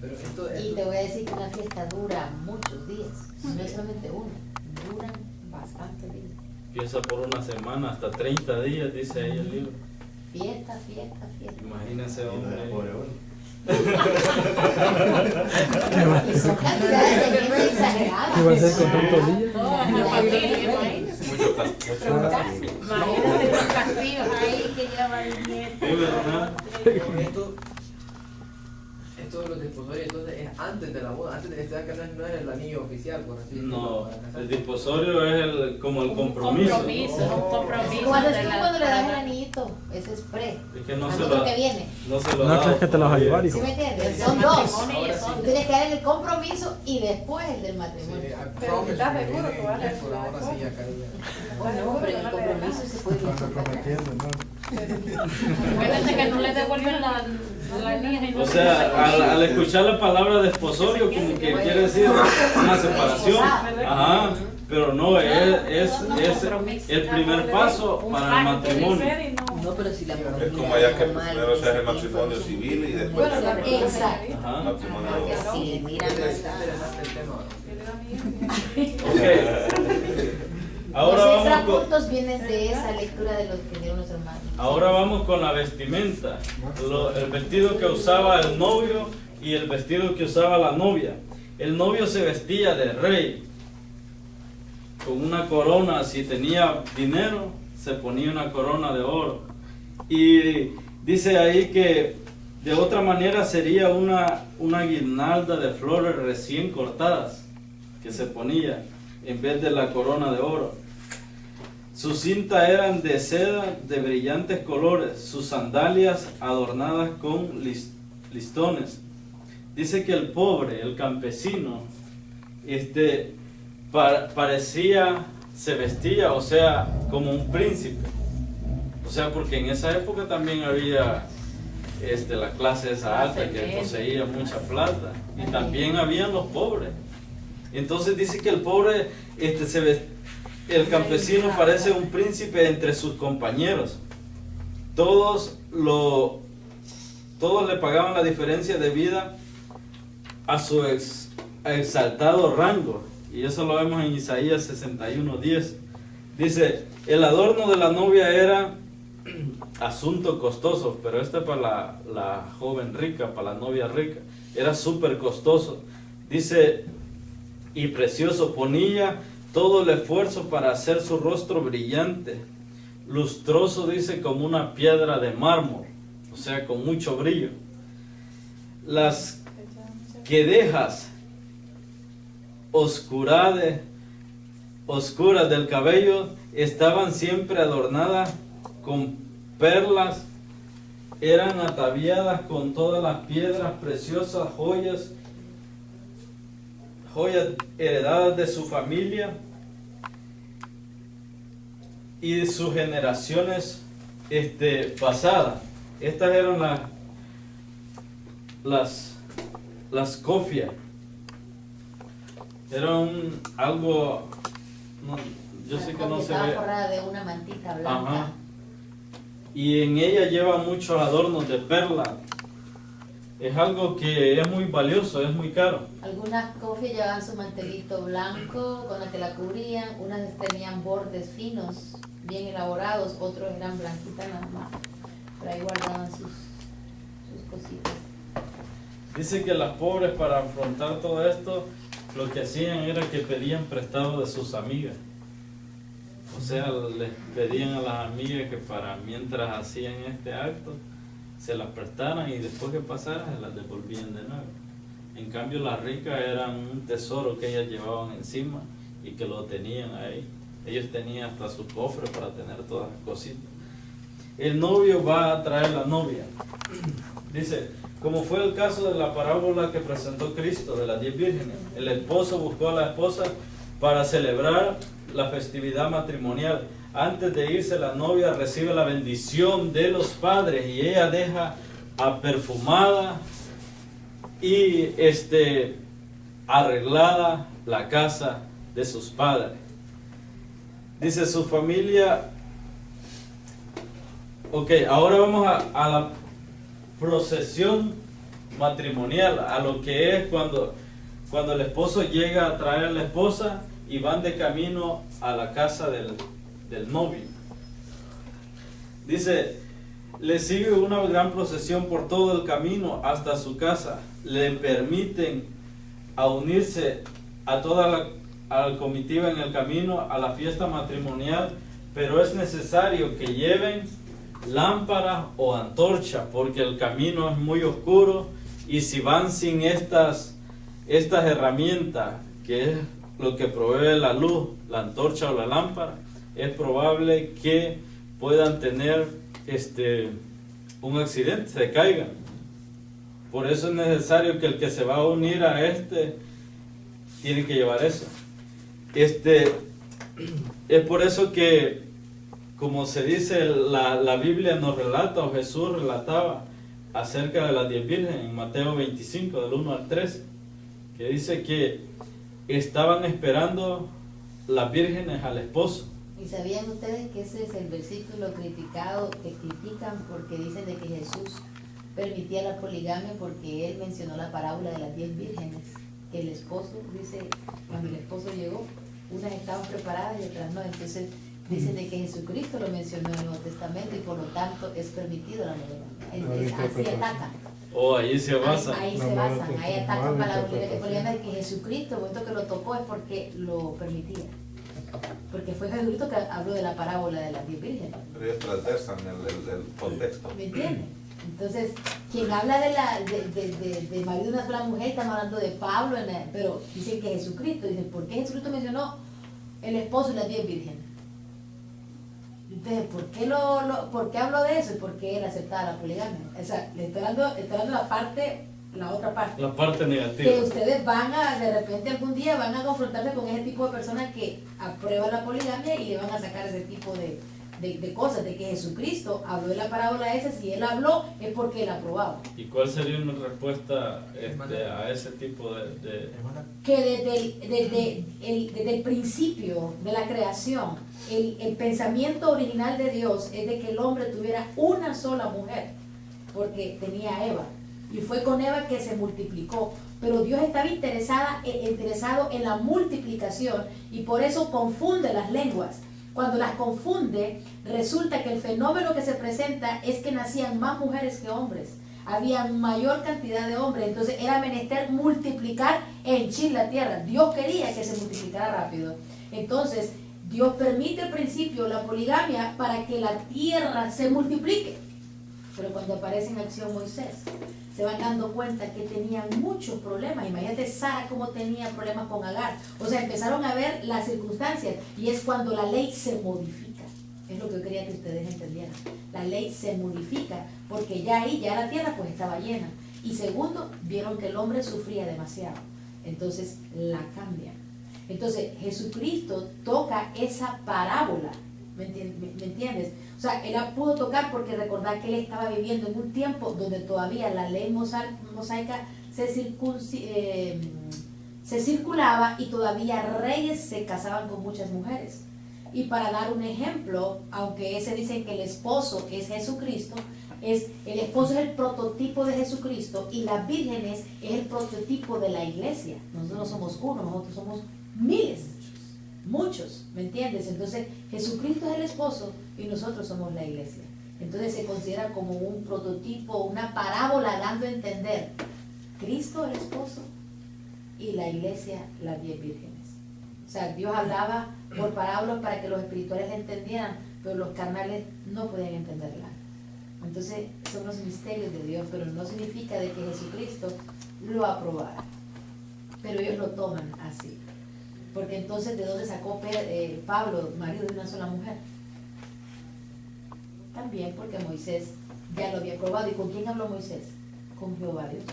Speaker 2: Pero
Speaker 3: Y te voy a decir que una fiesta dura muchos días, no es solamente uno, duran bastante días.
Speaker 1: Empieza por una semana, hasta 30 días, dice ahí el libro.
Speaker 3: Fiesta.
Speaker 1: Imagínense, hombre.
Speaker 3: Y son cantidades de gente exageradas.
Speaker 8: ¿Qué va a hacer con tantos días?
Speaker 5: Toda la familia, imagínate.
Speaker 1: Mucho castigo.
Speaker 5: Imagínate los castigos ahí que lleva el nieto.
Speaker 1: Sí, ¿verdad?
Speaker 2: Esto de los desposorios entonces es antes de la boda, antes de estar casado no es el anillo oficial, por así decirlo.
Speaker 1: No,
Speaker 2: para casarse.
Speaker 1: el desposorio es como el compromiso.
Speaker 5: Un compromiso.
Speaker 3: Cuando es
Speaker 5: de
Speaker 3: tú
Speaker 5: la-
Speaker 3: cuando le das el anillito, ese es pre.
Speaker 1: Es que no
Speaker 3: Al
Speaker 1: se
Speaker 3: otro
Speaker 1: lo
Speaker 3: que viene.
Speaker 1: no se lo
Speaker 8: No
Speaker 1: da
Speaker 8: crees que te los vas a llevar,
Speaker 3: ¿Sí
Speaker 8: hijo.
Speaker 3: me entiendes?
Speaker 5: El
Speaker 3: Son dos.
Speaker 5: matrimonio
Speaker 2: Ahora
Speaker 5: son-
Speaker 3: Tú tienes que dar el compromiso y después el del matrimonio.
Speaker 2: Sí, I
Speaker 10: Pero
Speaker 2: promise
Speaker 10: ¿estás
Speaker 2: you,
Speaker 10: seguro que vas a
Speaker 2: por
Speaker 10: hacer
Speaker 2: ahora
Speaker 10: la
Speaker 2: sí, ya cariño.
Speaker 3: Bueno, pero el compromiso se puede ir
Speaker 9: Están comprometiendo, ¿no?
Speaker 5: Acuérdate que no le devuelven la niña. y no
Speaker 1: O
Speaker 5: se
Speaker 1: sea,
Speaker 5: la-
Speaker 1: al escuchar la palabra desposorio, como que quiere decir una separación. Ajá, pero no, es el primer paso para el matrimonio.
Speaker 3: No, pero si la mujer
Speaker 7: Es como allá que primero se hace el matrimonio civil y después
Speaker 10: Bueno, la
Speaker 3: Exacto.
Speaker 1: Ajá.
Speaker 7: matrimonio.
Speaker 3: Sí, mira, no
Speaker 2: Es
Speaker 3: está.
Speaker 2: interesante el tema.
Speaker 1: Ok. Ahora
Speaker 3: Los
Speaker 1: vamos
Speaker 3: extra
Speaker 1: con,
Speaker 3: puntos vienen de esa lectura de los que dieron los hermanos.
Speaker 1: ahora vamos con la vestimenta. El vestido que usaba el novio y el vestido que usaba la novia. El novio se vestía de rey, con una corona. Si tenía dinero, se ponía una corona de oro. Y dice ahí que de otra manera sería una guirnalda de flores recién cortadas que se ponía en vez de la corona de oro. Sus cintas eran de seda de brillantes colores, sus sandalias adornadas con listones. Dice que el pobre, el campesino, parecía, se vestía, o sea, como un príncipe. O sea, porque en esa época también había la clase esa alta que poseía mucha plata. Y también habían los pobres. Entonces dice que el pobre, el campesino parece un príncipe entre sus compañeros. Todos le pagaban la diferencia de vida a su exaltado rango. Y eso lo vemos en Isaías 61:10. Dice, el adorno de la novia era asunto costoso, pero para la joven rica, para la novia rica, era súper costoso. Dice, y precioso, ponía todo el esfuerzo para hacer su rostro brillante, lustroso, dice, como una piedra de mármol, o sea, con mucho brillo. Las quedejas oscuras del cabello estaban siempre adornadas con perlas, eran ataviadas con todas las piedras preciosas, joyas heredadas de su familia. y de sus generaciones pasadas. Estas eran las cofias. Era algo, no, yo sé que no se
Speaker 3: Estaba
Speaker 1: ve.
Speaker 3: forrada de una mantita blanca.
Speaker 1: Ajá. Y en ella lleva muchos adornos de perla. Es algo que es muy valioso, es muy caro.
Speaker 3: Algunas cofias llevaban su mantelito blanco con el que la cubrían, unas tenían bordes finos, bien elaborados, otros eran blanquitas nada más. Pero ahí guardaban sus cositas.
Speaker 1: Dice que las pobres, para afrontar todo esto, lo que hacían era que pedían prestado de sus amigas. O sea, les pedían a las amigas que para mientras hacían este acto, se las prestaran y después que pasara se las devolvían de nuevo. En cambio las ricas eran un tesoro que ellas llevaban encima y que lo tenían ahí. Ellos tenían hasta su cofre para tener todas las cositas. El novio va a traer la novia. Dice, como fue el caso de la parábola que presentó Cristo de las 10 vírgenes. El esposo buscó a la esposa para celebrar la festividad matrimonial. Antes de irse, la novia recibe la bendición de los padres y ella deja perfumada y arreglada la casa de sus padres. Dice su familia. Ok, ahora vamos a la procesión matrimonial, a lo que es cuando el esposo llega a traer a la esposa y van de camino a la casa del novio. Dice, le sigue una gran procesión por todo el camino hasta su casa. Le permiten a unirse a toda la comitiva en el camino a la fiesta matrimonial, pero es necesario que lleven lámpara o antorcha porque el camino es muy oscuro y si van sin estas herramientas, que es lo que provee la luz, la antorcha o la lámpara, es probable que puedan tener un accidente, se caigan. Por eso es necesario que el que se va a unir a tiene que llevar eso. Es por eso que, como se dice, la Biblia nos relata, o Jesús relataba acerca de las 10 vírgenes en Mateo 25, del 1 al 3, que dice que estaban esperando las vírgenes al esposo.
Speaker 3: ¿Y sabían ustedes que ese es el versículo criticado, que critican porque dicen de que Jesús permitía la poligamia porque él mencionó la parábola de las 10 vírgenes? Que el esposo, dice, cuando el esposo llegó, unas estaban preparadas y otras no. Entonces dicen de que Jesucristo lo mencionó en el Nuevo Testamento y por lo tanto es permitido la monogamia. Así atacan.
Speaker 1: Ahí se basan.
Speaker 3: Ahí se basan, ahí atacan para la poligamia de que Jesucristo, el momento que lo tocó es porque lo permitía. Porque fue Jesucristo que habló de la parábola de las 10 vírgenes.
Speaker 7: Pero ellos transversan el contexto.
Speaker 3: ¿Me entiendes? Entonces, quien habla de marido de una sola mujer, estamos hablando de Pablo, pero dicen que Jesucristo, dicen, ¿por qué Jesucristo mencionó el esposo y las 10 vírgenes? Entonces, ¿por qué habló de eso? Y por qué él aceptaba la poligamia. O sea, le estoy dando la otra parte.
Speaker 1: La parte negativa.
Speaker 3: Que ustedes de repente algún día van a confrontarse con ese tipo de personas que aprueban la poligamia y le van a sacar ese tipo de cosas, de que Jesucristo habló de la parábola esa, si él habló es porque él aprobaba.
Speaker 1: ¿Y cuál sería una respuesta a ese tipo de...?
Speaker 3: Que desde el principio de la creación, el pensamiento original de Dios es de que el hombre tuviera una sola mujer, porque tenía a Eva, y fue con Eva que se multiplicó, pero Dios estaba interesado en la multiplicación y por eso confunde las lenguas. Cuando las confunde, resulta que el fenómeno que se presenta es que nacían más mujeres que hombres. Había mayor cantidad de hombres, entonces era menester multiplicar e henchir la tierra. Dios quería que se multiplicara rápido. Entonces, Dios permite al principio la poligamia para que la tierra se multiplique. Pero cuando aparece en acción Moisés, se van dando cuenta que tenían muchos problemas. Imagínate Sara cómo tenía problemas con Agar. O sea, empezaron a ver las circunstancias y es cuando la ley se modifica. Es lo que yo quería que ustedes entendieran. La ley se modifica porque ya la tierra pues estaba llena. Y segundo, vieron que el hombre sufría demasiado. Entonces la cambian. Entonces Jesucristo toca esa parábola ¿Me entiendes? O sea, él la pudo tocar porque recordar que él estaba viviendo en un tiempo donde todavía la ley mosaica se circulaba y todavía reyes se casaban con muchas mujeres. Y para dar un ejemplo, aunque ese dicen que el esposo es Jesucristo, el esposo es el prototipo de Jesucristo y las vírgenes es el prototipo de la iglesia. Nosotros no somos uno, nosotros somos miles, muchos, ¿me entiendes? Entonces Jesucristo es el esposo y nosotros somos la iglesia. Entonces se considera como un prototipo, una parábola dando a entender Cristo el esposo y la iglesia las 10 vírgenes. O sea, Dios hablaba por parábolas para que los espirituales la entendieran, pero los carnales no podían entenderla. Entonces son los misterios de Dios, pero no significa de que Jesucristo lo aprobara. Pero ellos lo toman así. Porque entonces, ¿de dónde sacó Pablo, marido de una sola mujer? También porque Moisés ya lo había probado. ¿Y con quién habló Moisés? Con Jehová Dios.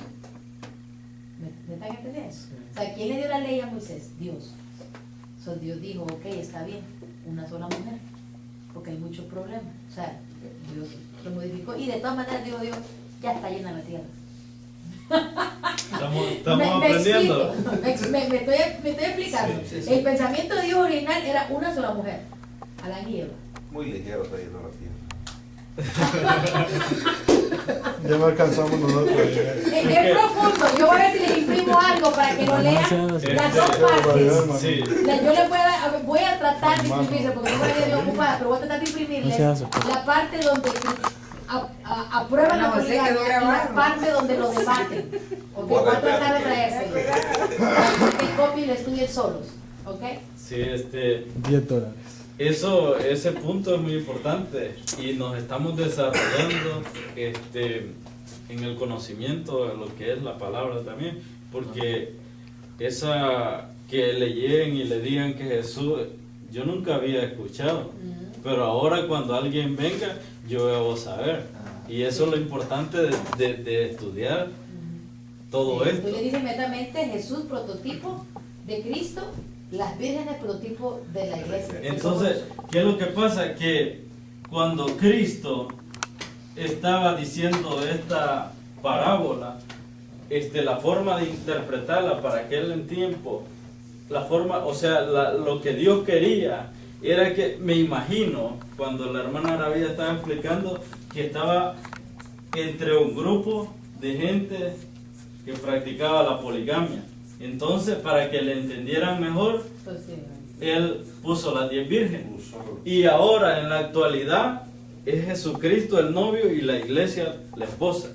Speaker 3: ¿Me están entendiendo? O sea, ¿quién le dio la ley a Moisés? Dios. So, Dios dijo, ok, está bien, una sola mujer, porque hay muchos problemas. O sea, Dios lo modificó y de todas maneras dijo Dios, ya está llena la tierra.
Speaker 1: Estamos aprendiendo.
Speaker 3: Me estoy explicando.
Speaker 1: Sí, sí, sí.
Speaker 3: El pensamiento de Dios original era una sola mujer, Adán y Eva.
Speaker 7: Muy ligero está yendo la tierra.
Speaker 9: Ya no alcanzamos nosotros.
Speaker 3: Es profundo. Yo voy a ver si les imprimo algo para que lo lean las dos partes.
Speaker 1: Sí.
Speaker 3: Yo les voy a tratar de imprimirle, porque no voy a ir ocupada, pero voy a tratar de imprimirles la parte donde aprueban la poligamia y la parte donde lo debaten. Ok, voy a tratar de traérselo. Que copien y lo estudien solos. Ok.
Speaker 1: Sí,
Speaker 8: $10.
Speaker 1: ese punto es muy importante y nos estamos desarrollando en el conocimiento de lo que es la palabra también, porque esa que leyen y le digan que Jesús, yo nunca había escuchado, pero ahora cuando alguien venga, yo debo saber, y eso es lo importante de estudiar todo esto.
Speaker 3: Tú le dices inmediatamente Jesús, prototipo de Cristo, las vírgenes, prototipo de la iglesia.
Speaker 1: Entonces, ¿qué es lo que pasa? Que cuando Cristo estaba diciendo esta parábola, la forma de interpretarla para aquel tiempo, la forma, o sea, lo que Dios quería era que, me imagino, cuando la hermana Arabia estaba explicando, que estaba entre un grupo de gente que practicaba la poligamia. Entonces, para que le entendieran mejor, él puso las 10 vírgenes. Y ahora, en la actualidad, es Jesucristo el novio y la iglesia la esposa.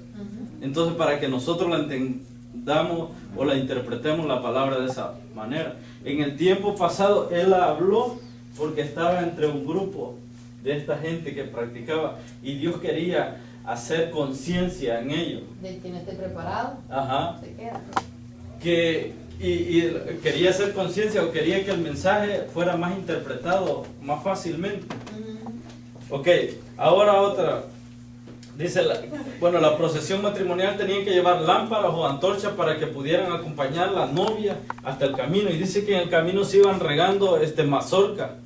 Speaker 1: Entonces, para que nosotros la entendamos o la interpretemos la palabra de esa manera. En el tiempo pasado, él habló porque estaba entre un grupo de esta gente que practicaba. Y Dios quería hacer conciencia en ellos.
Speaker 3: Del que no esté preparado, se queda.
Speaker 1: Y quería hacer conciencia o quería que el mensaje fuera más interpretado más fácilmente. Ok, ahora otra. Dice, la procesión matrimonial tenían que llevar lámparas o antorchas para que pudieran acompañar a la novia hasta el camino. Y dice que en el camino se iban regando mazorca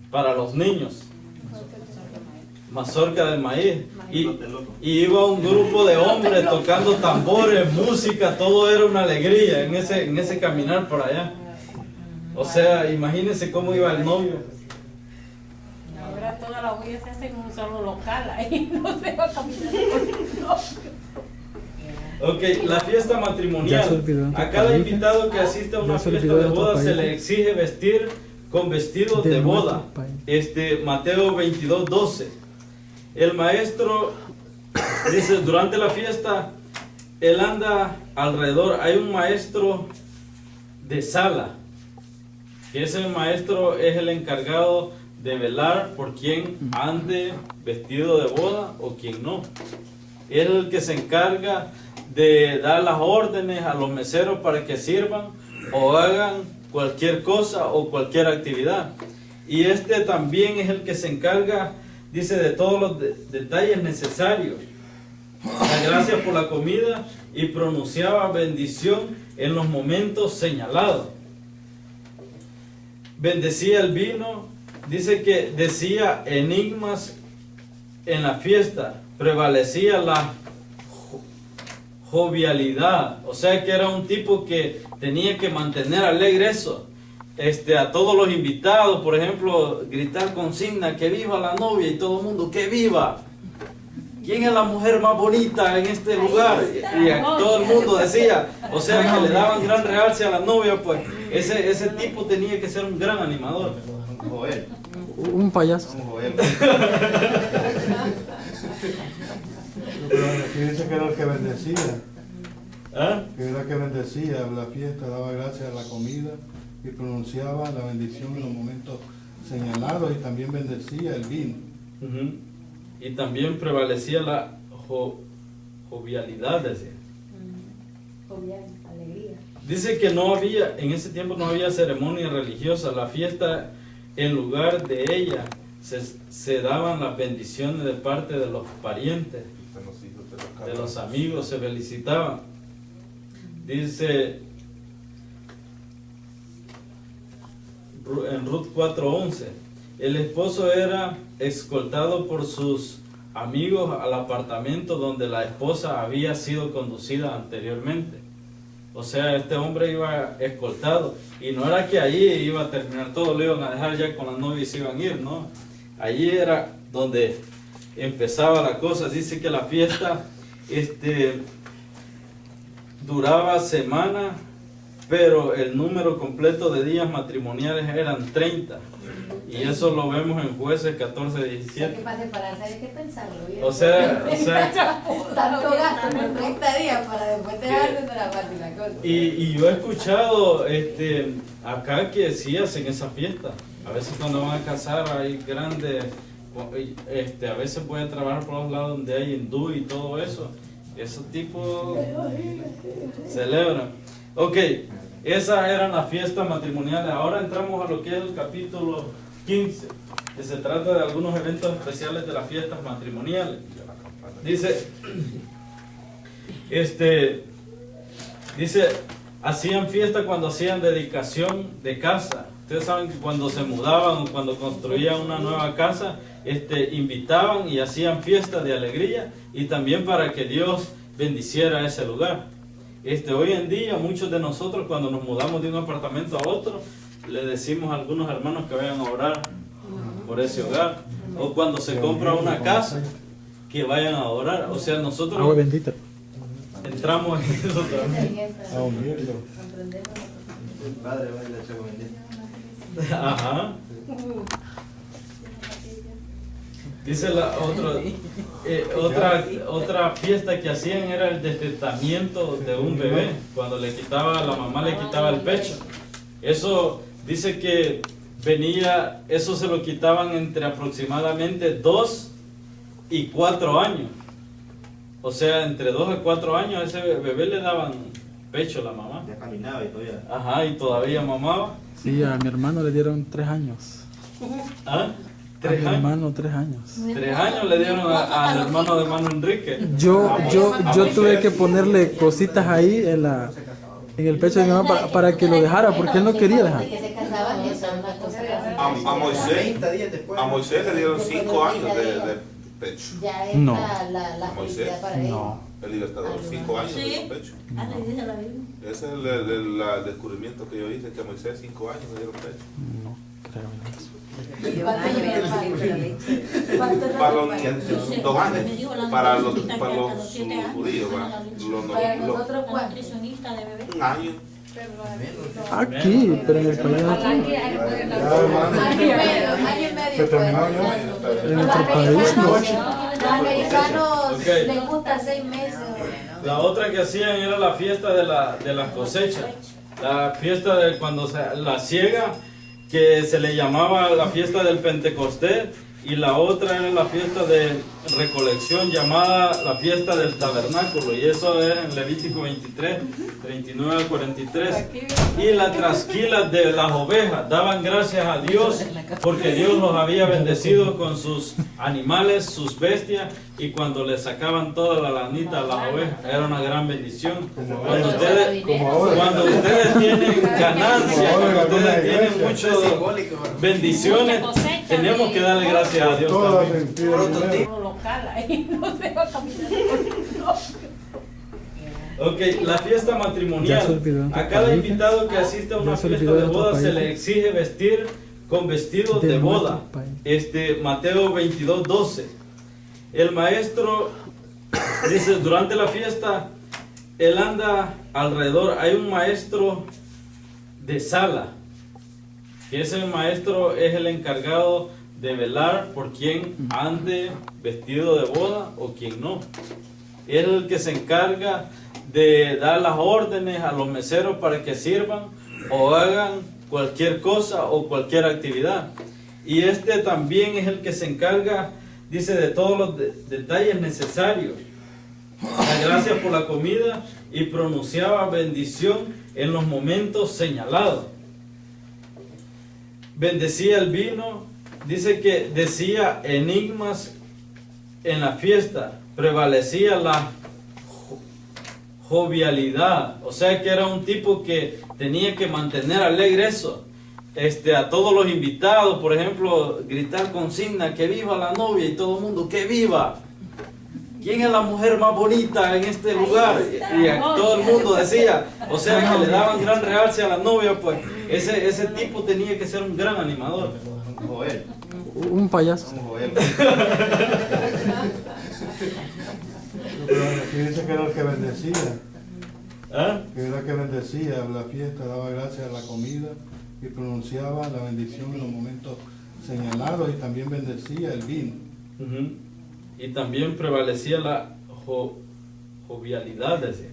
Speaker 1: para los niños. Mazorca de maíz. Y iba un grupo de hombres tocando tambores, música, todo era una alegría en ese caminar por allá. O sea, imagínense cómo iba el novio.
Speaker 5: Ahora toda la huella se hace en un solo local, ahí no se va a caminar por el novio.
Speaker 1: Ok, la fiesta matrimonial. A cada invitado que asiste a una fiesta de boda se le exige vestir con vestidos de boda. Mateo 22:12. El maestro dice, durante la fiesta, él anda alrededor. Hay un maestro de sala, que ese maestro es el encargado de velar por quien ande vestido de boda o quien no. Él es el que se encarga de dar las órdenes a los meseros para que sirvan o hagan cualquier cosa o cualquier actividad. Y también es el que se encarga, dice, de todos los detalles necesarios. Gracias por la comida y pronunciaba bendición en los momentos señalados. Bendecía el vino dice que decía enigmas en la fiesta, prevalecía la jovialidad, o sea que era un tipo que tenía que mantener alegre eso. A todos los invitados, por ejemplo, gritar consigna, que viva la novia, y todo el mundo, que viva. ¿Quién es la mujer más bonita en este lugar? Y todo el mundo decía, o sea que le daban gran realce a la novia, pues ese tipo tenía que ser un gran animador.
Speaker 4: Un Joel.
Speaker 8: Un payaso.
Speaker 4: Un Joel.
Speaker 9: Pero aquí dice que era el que bendecía.
Speaker 1: ¿Ah?
Speaker 9: Que era el que bendecía la fiesta, daba gracias a la comida y pronunciaba la bendición en los momentos señalados y también bendecía el vino.
Speaker 1: Ujú. Y también prevalecía la jovialidad, decía.
Speaker 3: Jovial, alegría.
Speaker 1: Dice que no había, en ese tiempo no había ceremonia religiosa, la fiesta, en lugar de ella, se daban las bendiciones de parte de los parientes, de los amigos, se felicitaban. Dice en Ruth 4:11, el esposo era escoltado por sus amigos al apartamento donde la esposa había sido conducida anteriormente. O sea, este hombre iba escoltado, y no era que allí iba a terminar todo, lo iban a dejar ya con la novia y se iban a ir, no. Allí era donde empezaba la cosa. Dice que la fiesta duraba semana, pero el número completo de días matrimoniales eran 30. Y eso lo vemos en Jueces 14:17.
Speaker 3: ¿Qué pasa para saber qué pensarlo?
Speaker 1: O sea,
Speaker 3: tanto gasto por 30 días para después dejarlo, no era fácil la cosa.
Speaker 1: y yo he escuchado acá que sí hacen esa fiesta. A veces cuando van a casar hay grandes, a veces pueden trabajar por los lados donde hay hindú y todo eso. Esos tipos celebran. Ok, esas eran las fiestas matrimoniales. Ahora entramos a lo que es el capítulo 15, que se trata de algunos eventos especiales de las fiestas matrimoniales. Dice, hacían fiesta cuando hacían dedicación de casa. Ustedes saben que cuando se mudaban o cuando construían una nueva casa, invitaban y hacían fiesta de alegría, y también para que Dios bendiciera ese lugar. Hoy en día muchos de nosotros, cuando nos mudamos de un apartamento a otro, le decimos a algunos hermanos que vayan a orar por ese hogar, o cuando se compra una casa, que vayan a orar. O sea, nosotros
Speaker 8: Agua bendita.
Speaker 1: entramos en eso también.
Speaker 4: El padre baila Chaco bendito.
Speaker 1: Ajá. Dice otra fiesta que hacían era el destetamiento de un bebé, cuando la mamá le quitaba el pecho. Eso dice que eso se lo quitaban entre aproximadamente 2 y 4 años. O sea, entre 2 y 4 años a ese bebé le daban pecho a la mamá.
Speaker 4: Ya caminaba y todavía.
Speaker 1: Ajá, y todavía mamaba.
Speaker 8: Sí, a mi hermano le dieron 3 años.
Speaker 1: ¿Ah?
Speaker 8: A mi hermano 3 años.
Speaker 1: 3 años le dieron al hermano de Mano Enrique.
Speaker 8: Yo tuve que ponerle cositas ahí en el pecho de mi mamá para que lo dejara, porque él no quería dejar.
Speaker 7: A Moisés le dieron 5 años de pecho.
Speaker 3: Ya es
Speaker 8: No.
Speaker 3: la felicidad para él.
Speaker 8: No.
Speaker 7: El libertador, 5 años le dio pecho. Ese es el descubrimiento que yo hice, que a Moisés 5 años le dieron pecho.
Speaker 8: No, creo en eso.
Speaker 7: Para los niños, 2 años. Para los judíos,
Speaker 3: nosotros,
Speaker 5: nutricionista de bebé.
Speaker 7: 1 año.
Speaker 8: Aquí, pero en el país
Speaker 3: año y medio.
Speaker 8: en nuestro país no.
Speaker 3: Los americanos les gusta 6 meses.
Speaker 1: La otra que hacían era la fiesta de las cosechas. La fiesta de cuando la siega, que se le llamaba la fiesta del Pentecostés, y la otra era la fiesta de recolección llamada la fiesta del tabernáculo, y eso es en Levítico 23, 39 al 43. Y las trasquilas de las ovejas daban gracias a Dios porque Dios los había bendecido con sus animales, sus bestias, y cuando le sacaban toda la lanita a las ovejas era una gran bendición. Cuando ustedes tienen ganancia, cuando ustedes tienen muchas bendiciones. Tenemos que darle gracias a Dios también.
Speaker 5: Todo local, ahí no se va a caminar.
Speaker 1: Ok, la fiesta matrimonial. A cada invitado que asiste a una fiesta de boda se le exige vestir con vestido de boda. Mateo 22:12. El maestro dice, durante la fiesta, él anda alrededor. Hay un maestro de sala. Y ese maestro es el encargado de velar por quien ande vestido de boda o quien no. Él es el que se encarga de dar las órdenes a los meseros para que sirvan o hagan cualquier cosa o cualquier actividad. Y también es el que se encarga, dice, de todos los detalles necesarios. Da gracias por la comida y pronunciaba bendición en los momentos señalados. Bendecía el vino, dice que decía enigmas en la fiesta, prevalecía la jovialidad, o sea que era un tipo que tenía que mantener alegre eso. A todos los invitados, por ejemplo, gritar consigna, que viva la novia, y todo el mundo, que viva. ¿Quién es la mujer más bonita en este lugar? Y todo el mundo decía, o sea que le daban gran realce a la novia, pues ese tipo tenía que ser un gran animador.
Speaker 8: Un payaso.
Speaker 9: Aquí dice que era el que bendecía.
Speaker 1: ¿Ah?
Speaker 9: Que era el que bendecía la fiesta, daba gracias a la comida y pronunciaba la bendición en los momentos señalados, y también bendecía el vino.
Speaker 1: Y también prevalecía la jovialidad, decía.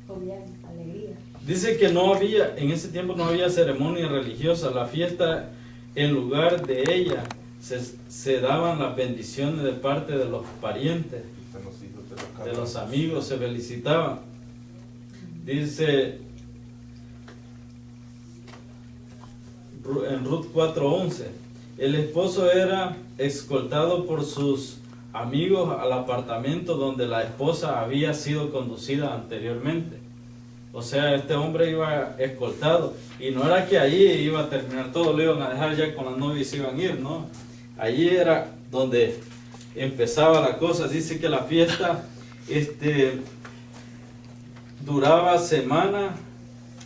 Speaker 3: Jovial, alegría.
Speaker 1: Dice que no había, en ese tiempo no había ceremonia religiosa. La fiesta, en lugar de ella, se daban las bendiciones de parte de los parientes, de los amigos, se felicitaban. Dice en Ruth 4:11, el esposo era escoltado por sus amigos al apartamento donde la esposa había sido conducida anteriormente. O sea, este hombre iba escoltado, y no era que allí iba a terminar todo, lo iban a dejar ya con la novia y se iban a ir, no. Allí era donde empezaba la cosa. Dice que la fiesta duraba semana,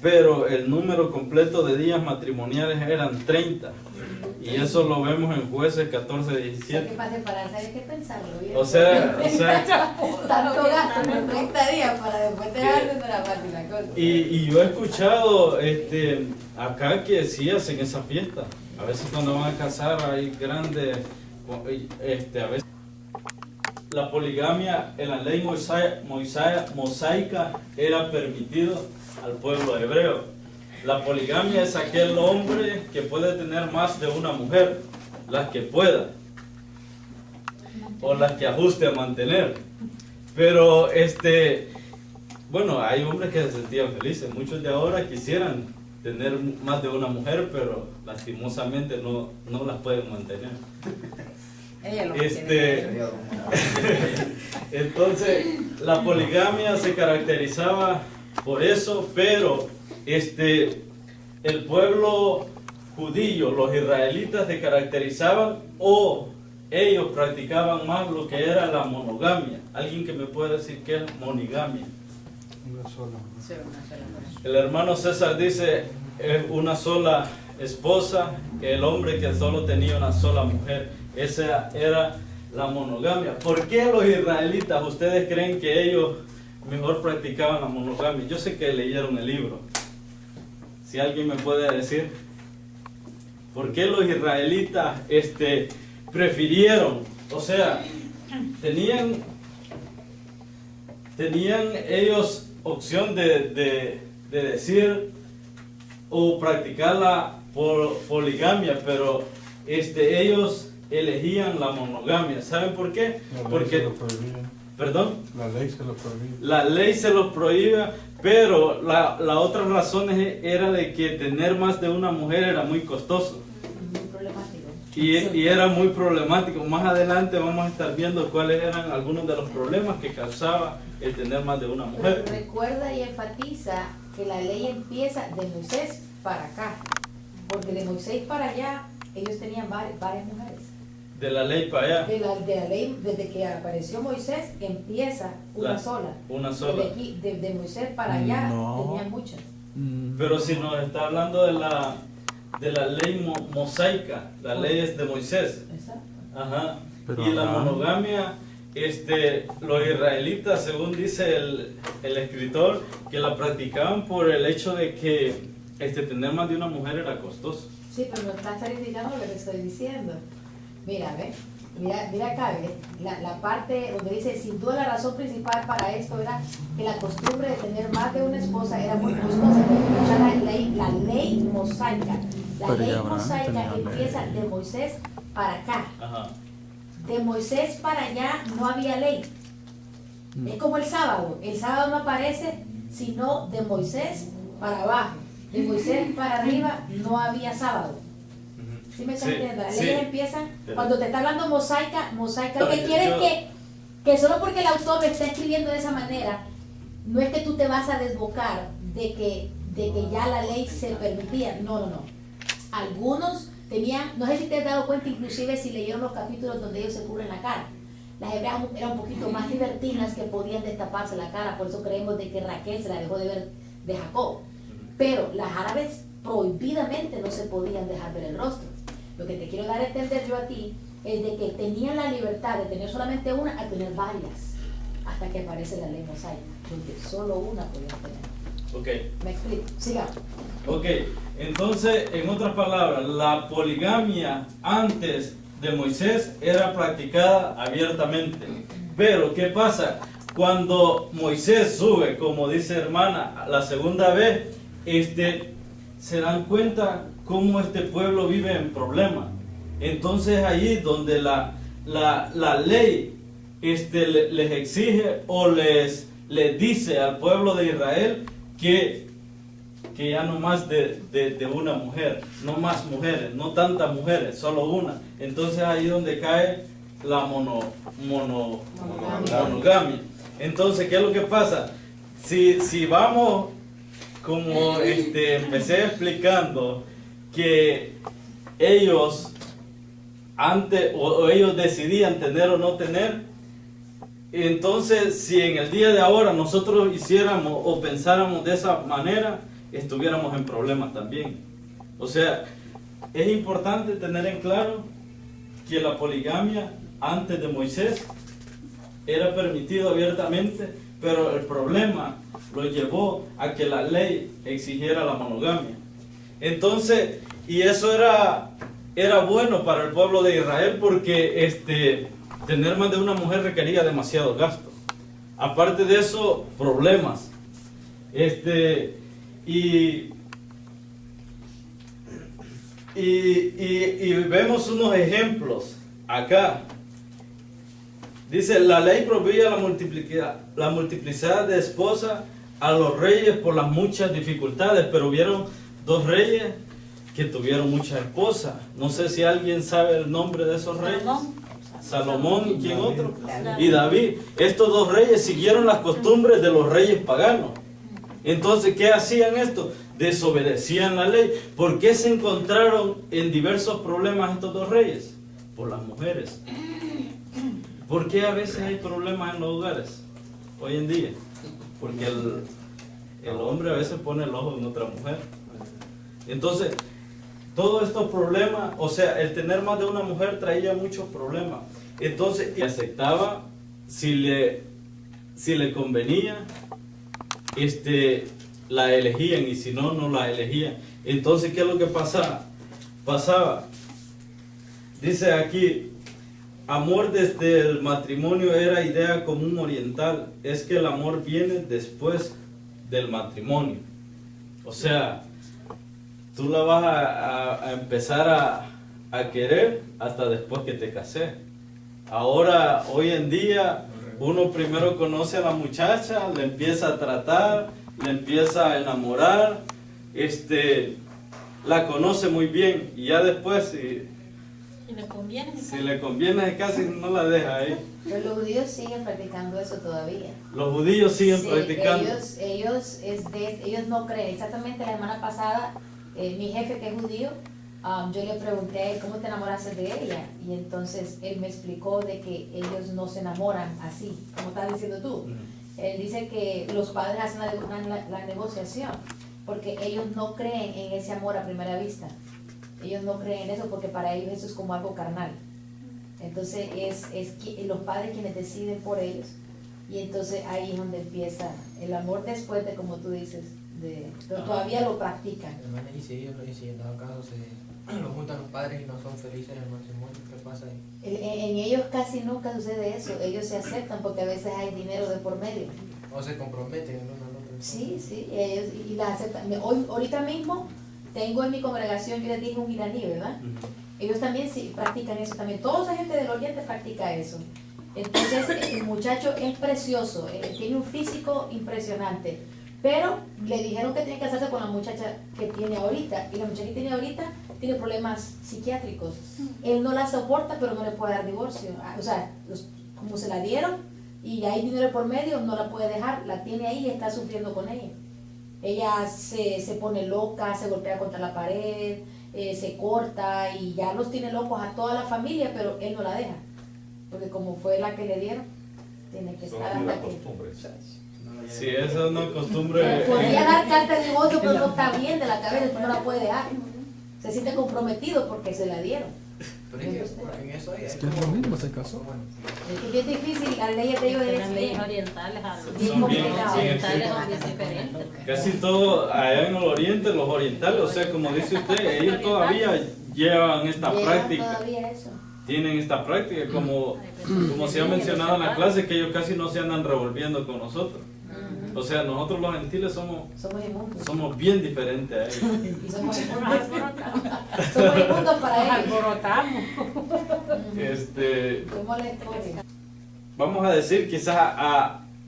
Speaker 1: pero el número completo de días matrimoniales eran 30. Y eso lo vemos en Jueces 14:17.
Speaker 3: ¿Qué pasa para hay que pensarlo bien?
Speaker 1: O sea
Speaker 3: tanto gasto por 30 días para después dejarse de la parte la cosa.
Speaker 1: y yo he escuchado acá que sí hacen esa fiesta. A veces cuando van a casar hay grandes, a veces la poligamia en la ley mosaica era permitido al pueblo hebreo. La poligamia es aquel hombre que puede tener más de una mujer, las que pueda, o las que ajuste a mantener. Pero bueno, hay hombres que se sentían felices. Muchos de ahora quisieran tener más de una mujer, pero lastimosamente no las pueden mantener. Entonces la poligamia se caracterizaba por eso, pero el pueblo judío, los israelitas, se caracterizaban, o ellos practicaban más lo que era la monogamia. ¿Alguien que me puede decir qué es monigamia?
Speaker 9: Una sola.
Speaker 1: El hermano César dice es una sola esposa, el hombre que solo tenía una sola mujer. Esa era la monogamia. ¿Por qué los israelitas, ustedes creen que ellos mejor practicaban la monogamia? Yo sé que leyeron el libro. Si alguien me puede decir, ¿por qué los israelitas prefirieron, o sea, tenían ellos opción de decir o practicar por poligamia, pero ellos elegían la monogamia? ¿Saben por qué? Porque ¿perdón?
Speaker 9: La ley se los prohíbe.
Speaker 1: La ley se los prohíbe, pero la otra razón era de que tener más de una mujer era muy costoso.
Speaker 3: Muy problemático.
Speaker 1: Y era muy problemático. Más adelante vamos a estar viendo cuáles eran algunos de los problemas que causaba el tener más de una mujer.
Speaker 3: Pero recuerda y enfatiza que la ley empieza de Moisés para acá. porque de Moisés para allá ellos tenían varias mujeres.
Speaker 1: De la ley para allá.
Speaker 3: De la ley, desde que apareció Moisés, empieza una sola.
Speaker 1: Una sola.
Speaker 3: De Moisés para allá tenían muchas.
Speaker 1: Pero si nos está hablando de la ley mosaica, la ley es de Moisés.
Speaker 3: Exacto.
Speaker 1: Ajá.
Speaker 8: Pero
Speaker 1: y la monogamia, los israelitas, según dice el escritor, que la practicaban por el hecho de que tener más de una mujer era costoso.
Speaker 3: Sí, pero no estás criticando lo que estoy diciendo. Mira, ve, mira acá, ve, la parte donde dice, sin duda la razón principal para esto era que la costumbre de tener más de una esposa era muy costosa. La ley mosaica. La ley mosaica empieza de Moisés para acá.
Speaker 1: Ajá.
Speaker 3: De Moisés para allá no había ley. Es como el sábado. El sábado no aparece sino de Moisés para abajo. De Moisés para arriba no había sábado. ¿Sí me estás entendiendo? Las leyes empiezan, cuando te está hablando mosaica, lo que quiere es que solo porque el autor me está escribiendo de esa manera, no es que tú te vas a desbocar de que ya la ley se permitía. No. Algunos tenían, no sé si te has dado cuenta, inclusive si leyeron los capítulos donde ellos se cubren la cara. Las hebreas eran un poquito más libertinas que podían destaparse la cara, por eso creemos de que Raquel se la dejó de ver de Jacob. Pero las árabes prohibidamente no se podían dejar ver el rostro. Lo que te quiero dar a entender yo a ti es de que tenían la libertad de tener solamente una a tener varias, hasta que aparece la ley mosaica, donde solo una podían tener.
Speaker 1: Ok.
Speaker 3: ¿Me explico? Sigamos.
Speaker 1: Ok, entonces, en otras palabras, la poligamia antes de Moisés era practicada abiertamente. Pero, ¿qué pasa? Cuando Moisés sube, como dice hermana, la segunda vez, se dan cuenta cómo este pueblo vive en problemas. Entonces allí donde la ley les exige o les dice al pueblo de Israel que ya no más de una mujer, no más mujeres, no tantas mujeres, solo una. Entonces ahí donde cae la monogamia. Entonces, ¿qué es lo que pasa? Si vamos, como empecé explicando, que ellos antes o ellos decidían tener o no tener, entonces si en el día de ahora nosotros hiciéramos o pensáramos de esa manera, estuviéramos en problemas también. O sea, es importante tener en claro que la poligamia antes de Moisés era permitido abiertamente, pero el problema lo llevó a que la ley exigiera la monogamia. Entonces, y eso era bueno para el pueblo de Israel porque tener más de una mujer requería demasiado gasto. Aparte de eso, problemas. Y vemos unos ejemplos acá. Dice, la ley prohibía la multiplicidad de esposas a los reyes por las muchas dificultades, pero hubieron dos reyes que tuvieron muchas esposas. No sé si alguien sabe el nombre de esos reyes. Salomón y quién otro. Y David. Estos dos reyes siguieron las costumbres de los reyes paganos. Entonces, ¿qué hacían esto? Desobedecían la ley. ¿Por qué se encontraron en diversos problemas estos dos reyes? Por las mujeres. ¿Por qué a veces hay problemas en los hogares hoy en día? Porque el hombre a veces pone el ojo en otra mujer. Entonces, todos estos problemas, o sea, el tener más de una mujer traía muchos problemas. Entonces, y aceptaba si le convenía, la elegían, y si no, no la elegían. Entonces, ¿qué es lo que pasaba? Dice aquí, amor desde el matrimonio era idea común oriental. Es que el amor viene después del matrimonio. O sea, tú la vas a empezar a querer hasta después que te casé. Ahora, hoy en día, uno primero conoce a la muchacha, le empieza a tratar, le empieza a enamorar, la conoce muy bien, y ya después, si le conviene casi no la deja ahí.
Speaker 3: Pero los judíos siguen practicando eso todavía.
Speaker 1: Los judíos siguen practicando.
Speaker 3: Ellos no creen. Exactamente la semana pasada, mi jefe que es judío, yo le pregunté a él, ¿cómo te enamoraste de ella? Y entonces él me explicó de que ellos no se enamoran así, como estás diciendo tú. Él dice que los padres hacen la negociación, porque ellos no creen en ese amor a primera vista. Ellos no creen en eso porque para ellos eso es como algo carnal. Entonces es los padres quienes deciden por ellos, y entonces ahí es donde empieza el amor después de, como tú dices, pero todavía lo practican.
Speaker 2: Hermana, y si en dado caso lo juntan los padres y no son felices en el matrimonio, ¿qué pasa ahí?
Speaker 3: En ellos casi nunca sucede eso, ellos se aceptan porque a veces hay dinero de por medio.
Speaker 2: O se comprometen en uno al otro.
Speaker 3: Sí, ellos y las aceptan. Ahorita mismo tengo en mi congregación, yo les dije un iraní, ¿verdad? Ellos también sí practican eso también. Toda esa gente del oriente practica eso. Entonces el muchacho es precioso, tiene un físico impresionante, pero le dijeron que tiene que casarse con la muchacha que tiene ahorita, y la muchacha que tiene ahorita tiene problemas psiquiátricos. Él no la soporta, pero no le puede dar divorcio. O sea, como se la dieron y hay dinero por medio, no la puede dejar, la tiene ahí y está sufriendo con ella. Ella se pone loca, se golpea contra la pared, se corta, y ya los tiene locos a toda la familia, pero él no la deja, porque como fue la que le dieron, tiene que estar hasta que...
Speaker 1: Sí, esa es una costumbre.
Speaker 3: Podría dar carta de divorcio, pero no está bien de la cabeza, no la puede dejar. Se siente comprometido porque se la dieron.
Speaker 2: Pero es que en eso
Speaker 8: Es que es lo mismo, se casó.
Speaker 3: Es que es bien difícil, las leyes de ellos
Speaker 5: Las leyes orientales
Speaker 1: Son bien
Speaker 5: orientales son bien diferentes.
Speaker 1: Casi todo allá en el oriente, los orientales, o sea, como dice usted, ellos todavía llevan esta práctica.
Speaker 3: Todavía eso.
Speaker 1: Tienen esta práctica, como se ha mencionado en la clase, que ellos casi no se andan revolviendo con nosotros. O sea, nosotros los gentiles somos bien diferentes a ellos.
Speaker 3: Y somos inmundos para ellos.
Speaker 5: Alborotamos.
Speaker 1: Vamos a decir quizás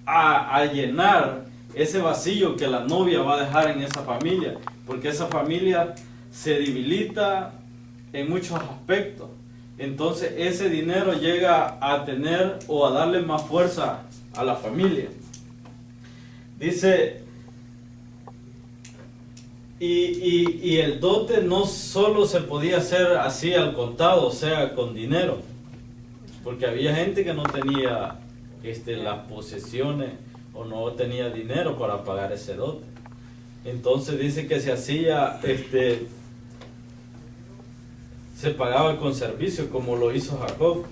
Speaker 1: a llenar ese vacío que la novia va a dejar en esa familia, porque esa familia se debilita en muchos aspectos. Entonces ese dinero llega a tener o a darle más fuerza a la familia. Dice, y el dote no solo se podía hacer así al contado, o sea, con dinero, porque había gente que no tenía las posesiones o no tenía dinero para pagar ese dote. Entonces dice que se hacía, se pagaba con servicio, como lo hizo Jacob.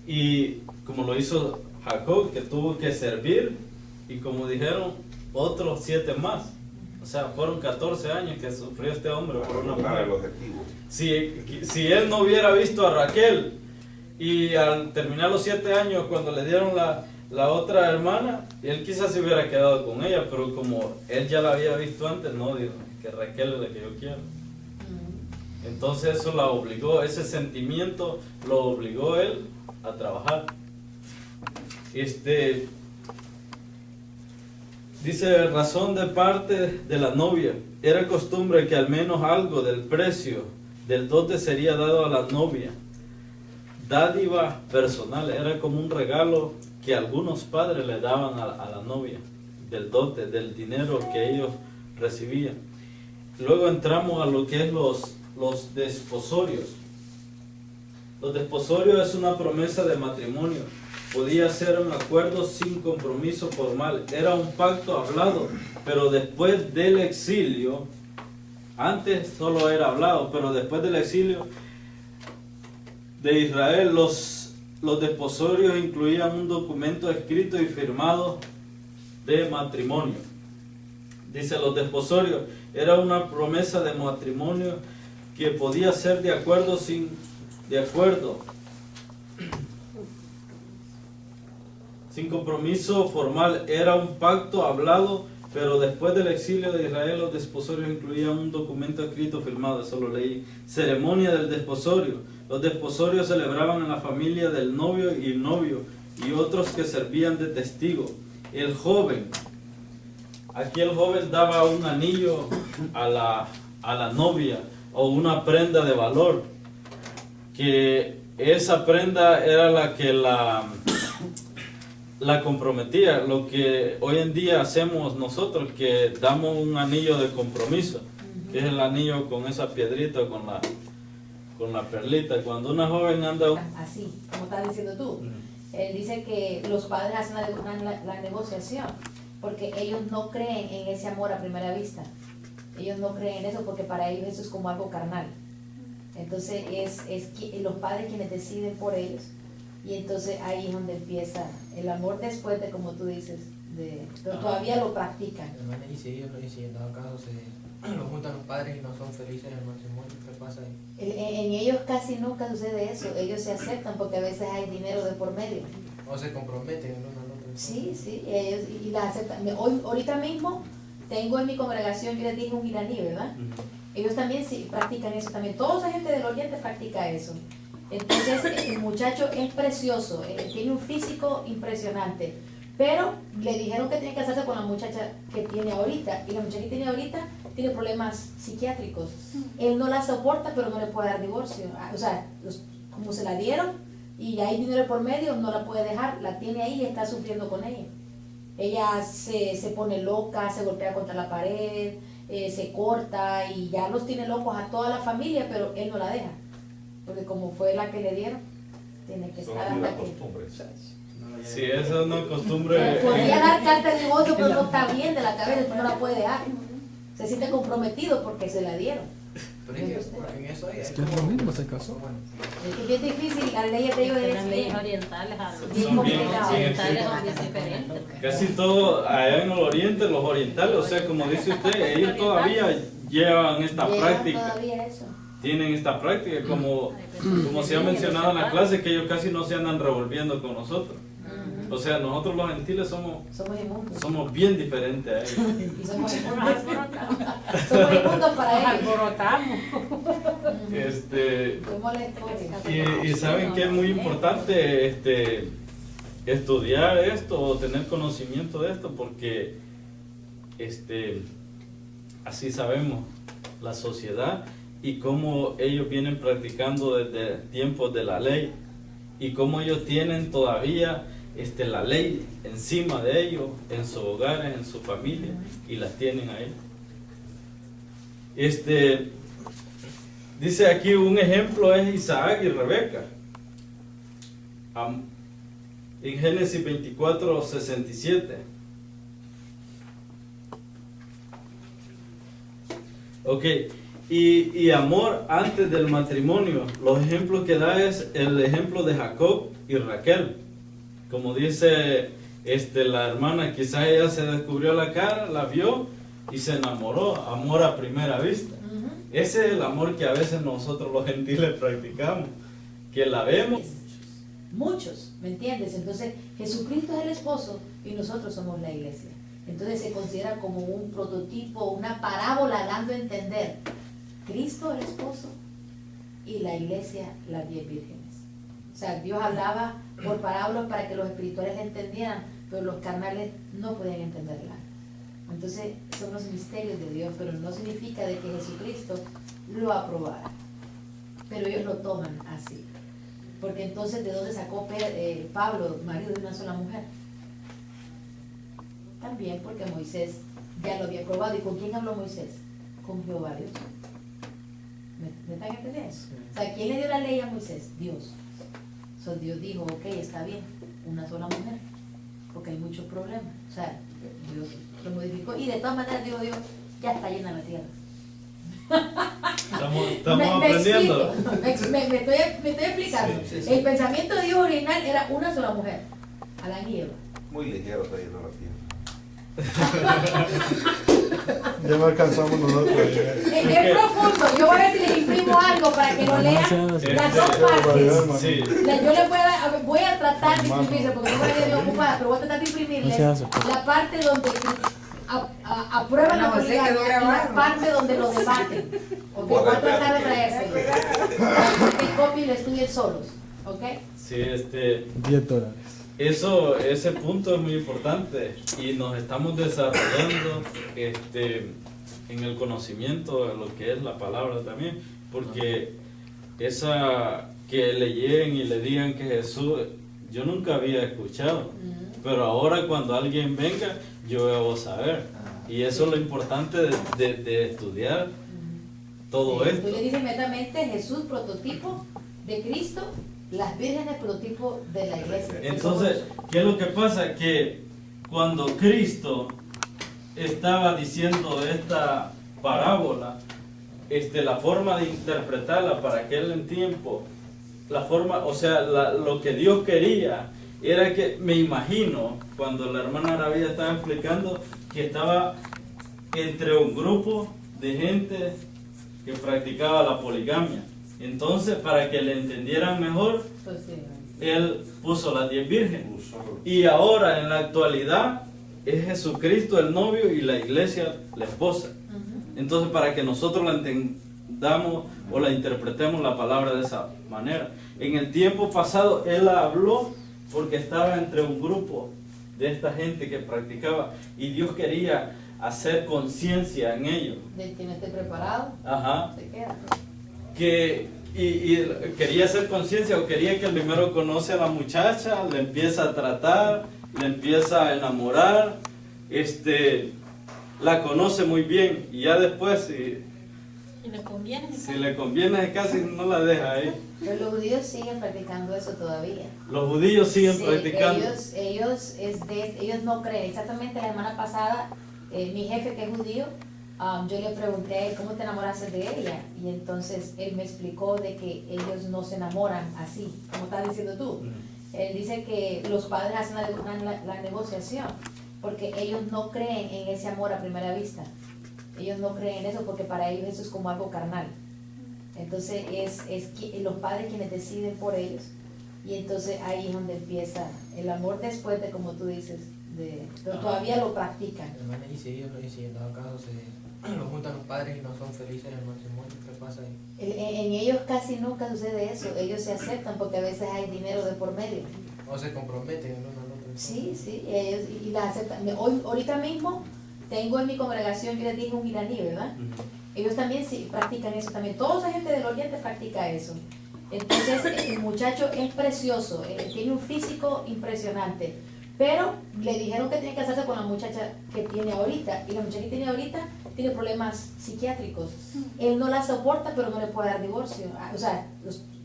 Speaker 1: Y como lo hizo Jacob, que tuvo que servir, y como dijeron, otros 7 más. O sea, fueron 14 años que sufrió este hombre por una mujer. Si él no hubiera visto a Raquel, y al terminar los 7 años, cuando le dieron la otra hermana, él quizás se hubiera quedado con ella, pero como él ya la había visto antes, no, dijo que Raquel es la que yo quiero. Entonces eso la obligó, ese sentimiento lo obligó él a trabajar. Dice, razón de parte de la novia. Era costumbre que al menos algo del precio del dote sería dado a la novia. Dádiva personal, era como un regalo que algunos padres le daban a la novia, del dote, del dinero que ellos recibían. Luego entramos a lo que es los desposorios. Los desposorios es una promesa de matrimonio. Podía ser un acuerdo sin compromiso formal. Era un pacto hablado, pero después del exilio, antes solo era hablado, pero después del exilio de Israel, los desposorios incluían un documento escrito y firmado de matrimonio. Dice, los desposorios era una promesa de matrimonio que podía ser de acuerdo sin compromiso formal. Era un pacto hablado, pero después del exilio de Israel los desposorios incluían un documento escrito firmado. Eso lo leí. Ceremonia del desposorio. Los desposorios celebraban en la familia del novio y el novio, y otros que servían de testigo. El joven, aquí el joven daba un anillo a la novia, o una prenda de valor, que esa prenda era la que la comprometía. Lo que hoy en día hacemos nosotros, que damos un anillo de compromiso, que es el anillo con esa piedrita, con la perlita. Cuando una joven anda...
Speaker 3: Así, como estás diciendo tú. Él dice que los padres hacen la negociación, porque ellos no creen en ese amor a primera vista. Ellos no creen en eso porque para ellos eso es como algo carnal. Entonces es los padres quienes deciden por ellos, y entonces ahí es donde empieza el amor después de, como tú dices, pero todavía lo practican.
Speaker 2: Y si en dado caso se lo juntan los padres y no son felices en el matrimonio, ¿qué pasa ahí?
Speaker 3: En ellos casi nunca sucede eso. Ellos se aceptan porque a veces hay dinero de por medio.
Speaker 2: O se comprometen el uno al otro.
Speaker 3: Sí, ellos y las aceptan. Ahorita mismo tengo en mi congregación, yo les dije, un iraní, ¿verdad? Ellos también sí practican eso también. Toda esa gente del oriente practica eso. Entonces el muchacho es precioso, tiene un físico impresionante, pero le dijeron que tiene que hacerse con la muchacha que tiene ahorita, y la muchacha que tiene ahorita tiene problemas psiquiátricos. Él no la soporta, pero no le puede dar divorcio. O sea, como se la dieron y hay dinero por medio, no la puede dejar, la tiene ahí y está sufriendo con ella. Ella se pone loca, se golpea contra la pared, se corta, y ya los tiene locos a toda la familia, pero él no la deja, porque como fue la que le dieron, tiene que estar hasta que...
Speaker 1: Sí, eso no es costumbre.
Speaker 3: Podría dar carta de divorcio, pero no está bien de la cabeza, no la puede dejar. Se siente comprometido porque se la dieron.
Speaker 2: Pero es que en eso
Speaker 8: Es que es lo mismo, se casó.
Speaker 3: Es que es bien difícil, las leyes de ellos
Speaker 5: Las leyes orientales
Speaker 1: son bien
Speaker 5: diferentes.
Speaker 1: Casi todo allá en el oriente, los orientales, o sea, como dice usted, ellos todavía llevan esta práctica.
Speaker 3: Todavía eso.
Speaker 1: Tienen esta práctica, como se ha mencionado en la clase, que ellos casi no se andan revolviendo con nosotros. O sea, nosotros los gentiles somos bien diferentes a ellos.
Speaker 3: Y somos inmundos para ellos.
Speaker 5: Alborotamos.
Speaker 1: Y saben que es muy importante estudiar esto o tener conocimiento de esto, porque así sabemos la sociedad y cómo ellos vienen practicando desde tiempos de la ley, y cómo ellos tienen todavía la ley encima de ellos, en sus hogares, en su familia, y las tienen ahí. Dice aquí un ejemplo es Isaac y Rebeca. En Génesis 24:67. Ok, y amor antes del matrimonio. Los ejemplos que da es el ejemplo de Jacob y Raquel. Como dice la hermana, quizás ella se descubrió la cara, la vio y se enamoró, amor a primera vista. Ese es el amor que a veces nosotros los gentiles practicamos, que la vemos.
Speaker 3: Muchos, ¿me entiendes? Entonces Jesucristo es el esposo y nosotros somos la iglesia. Entonces se considera como un prototipo, una parábola dando a entender Cristo el esposo y la iglesia las 10 vírgenes. O sea, Dios hablaba por parábolas para que los espirituales entendieran, pero los carnales no podían entenderla. Entonces son los misterios de Dios, pero no significa de que Jesucristo lo aprobara. Pero ellos lo toman así. Porque entonces, ¿de dónde sacó Pablo, marido de una sola mujer? También porque Moisés ya lo había probado. ¿Y con quién habló Moisés? Con Jehová Dios. ¿Me están entendiendo? O sea, ¿quién le dio la ley a Moisés? Dios. So, Dios dijo, ok, está bien, una sola mujer, porque hay muchos problemas. O sea, Dios lo modificó, y de todas maneras digo Dios, ya está llena la tierra.
Speaker 1: Estamos aprendiendo.
Speaker 3: Me estoy explicando.
Speaker 7: Sí.
Speaker 3: El pensamiento de Dios original era una sola mujer, Adán y Eva.
Speaker 7: Muy ligero está yendo la tierra.
Speaker 9: Ya no alcanzamos nosotros.
Speaker 3: Es profundo. Yo voy a ver si les imprimo algo para que lo lean las dos partes.
Speaker 1: Sí.
Speaker 3: Yo les voy a tratar de imprimirle, porque no voy a ir ocupada, pero voy a tratar de imprimirles la parte donde aprueban la poligamia y la parte donde lo debaten. Ok, voy a tratar de traérselo. Que copien y lo estudien solos. Ok.
Speaker 1: Sí,
Speaker 8: $10.
Speaker 1: ese punto es muy importante, y nos estamos desarrollando en el conocimiento de lo que es la palabra también, porque esa que le lleguen y le digan que Jesús, yo nunca había escuchado, pero ahora cuando alguien venga, yo debo saber, y eso es lo importante de estudiar todo esto.
Speaker 3: Tú le dices inmediatamente Jesús prototipo de Cristo, las vírgenes prototipo de la iglesia.
Speaker 1: Entonces, ¿qué es lo que pasa? Que cuando Cristo estaba diciendo esta parábola, la forma de interpretarla para aquel tiempo, la forma, o sea, lo que Dios quería era que, me imagino, cuando la hermana Arabia estaba explicando, que estaba entre un grupo de gente que practicaba la poligamia. Entonces, para que le entendieran mejor,
Speaker 3: Pues sí.
Speaker 1: Él puso las 10 vírgenes. Y ahora, en la actualidad, es Jesucristo el novio y la iglesia la esposa. Entonces, para que nosotros la entendamos o la interpretemos la palabra de esa manera. En el tiempo pasado, Él habló porque estaba entre un grupo de esta gente que practicaba. Y Dios quería hacer conciencia en ellos.
Speaker 3: Del que no esté preparado,
Speaker 1: Ajá.
Speaker 3: se queda.
Speaker 1: Y quería hacer conciencia, o quería que el primero conoce a la muchacha, le empieza a tratar, le empieza a enamorar, la conoce muy bien, y ya después si le conviene casi no la deja ahí.
Speaker 3: Pero los judíos siguen practicando eso todavía.
Speaker 1: Los judíos siguen
Speaker 3: Sí,
Speaker 1: practicando.
Speaker 3: Ellos no creen. Exactamente la semana pasada, mi jefe que es judío, yo le pregunté a él, ¿cómo te enamoraste de ella? Y entonces él me explicó de que ellos no se enamoran así, como estás diciendo tú. Él dice que los padres hacen la negociación, porque ellos no creen en ese amor a primera vista. Ellos no creen en eso porque para ellos eso es como algo carnal. Entonces es los padres quienes deciden por ellos, y entonces ahí es donde empieza el amor después de, como tú dices, pero todavía lo practican.
Speaker 2: Hermana, y si en dado caso lo juntan los padres y no son felices en el matrimonio, ¿qué pasa ahí?
Speaker 3: En ellos casi nunca sucede eso. Ellos se aceptan porque a veces hay dinero de por medio.
Speaker 2: O se comprometen el uno al otro.
Speaker 3: Sí, ellos y las aceptan. Ahorita mismo tengo en mi congregación, yo les dije, un iraní, ¿verdad? Ellos también sí practican eso también. Toda esa gente del oriente practica eso. Entonces el muchacho es precioso, tiene un físico impresionante, pero le dijeron que tiene que casarse con la muchacha que tiene ahorita, y la muchacha que tiene ahorita tiene problemas psiquiátricos. Él no la soporta, pero no le puede dar divorcio. O sea,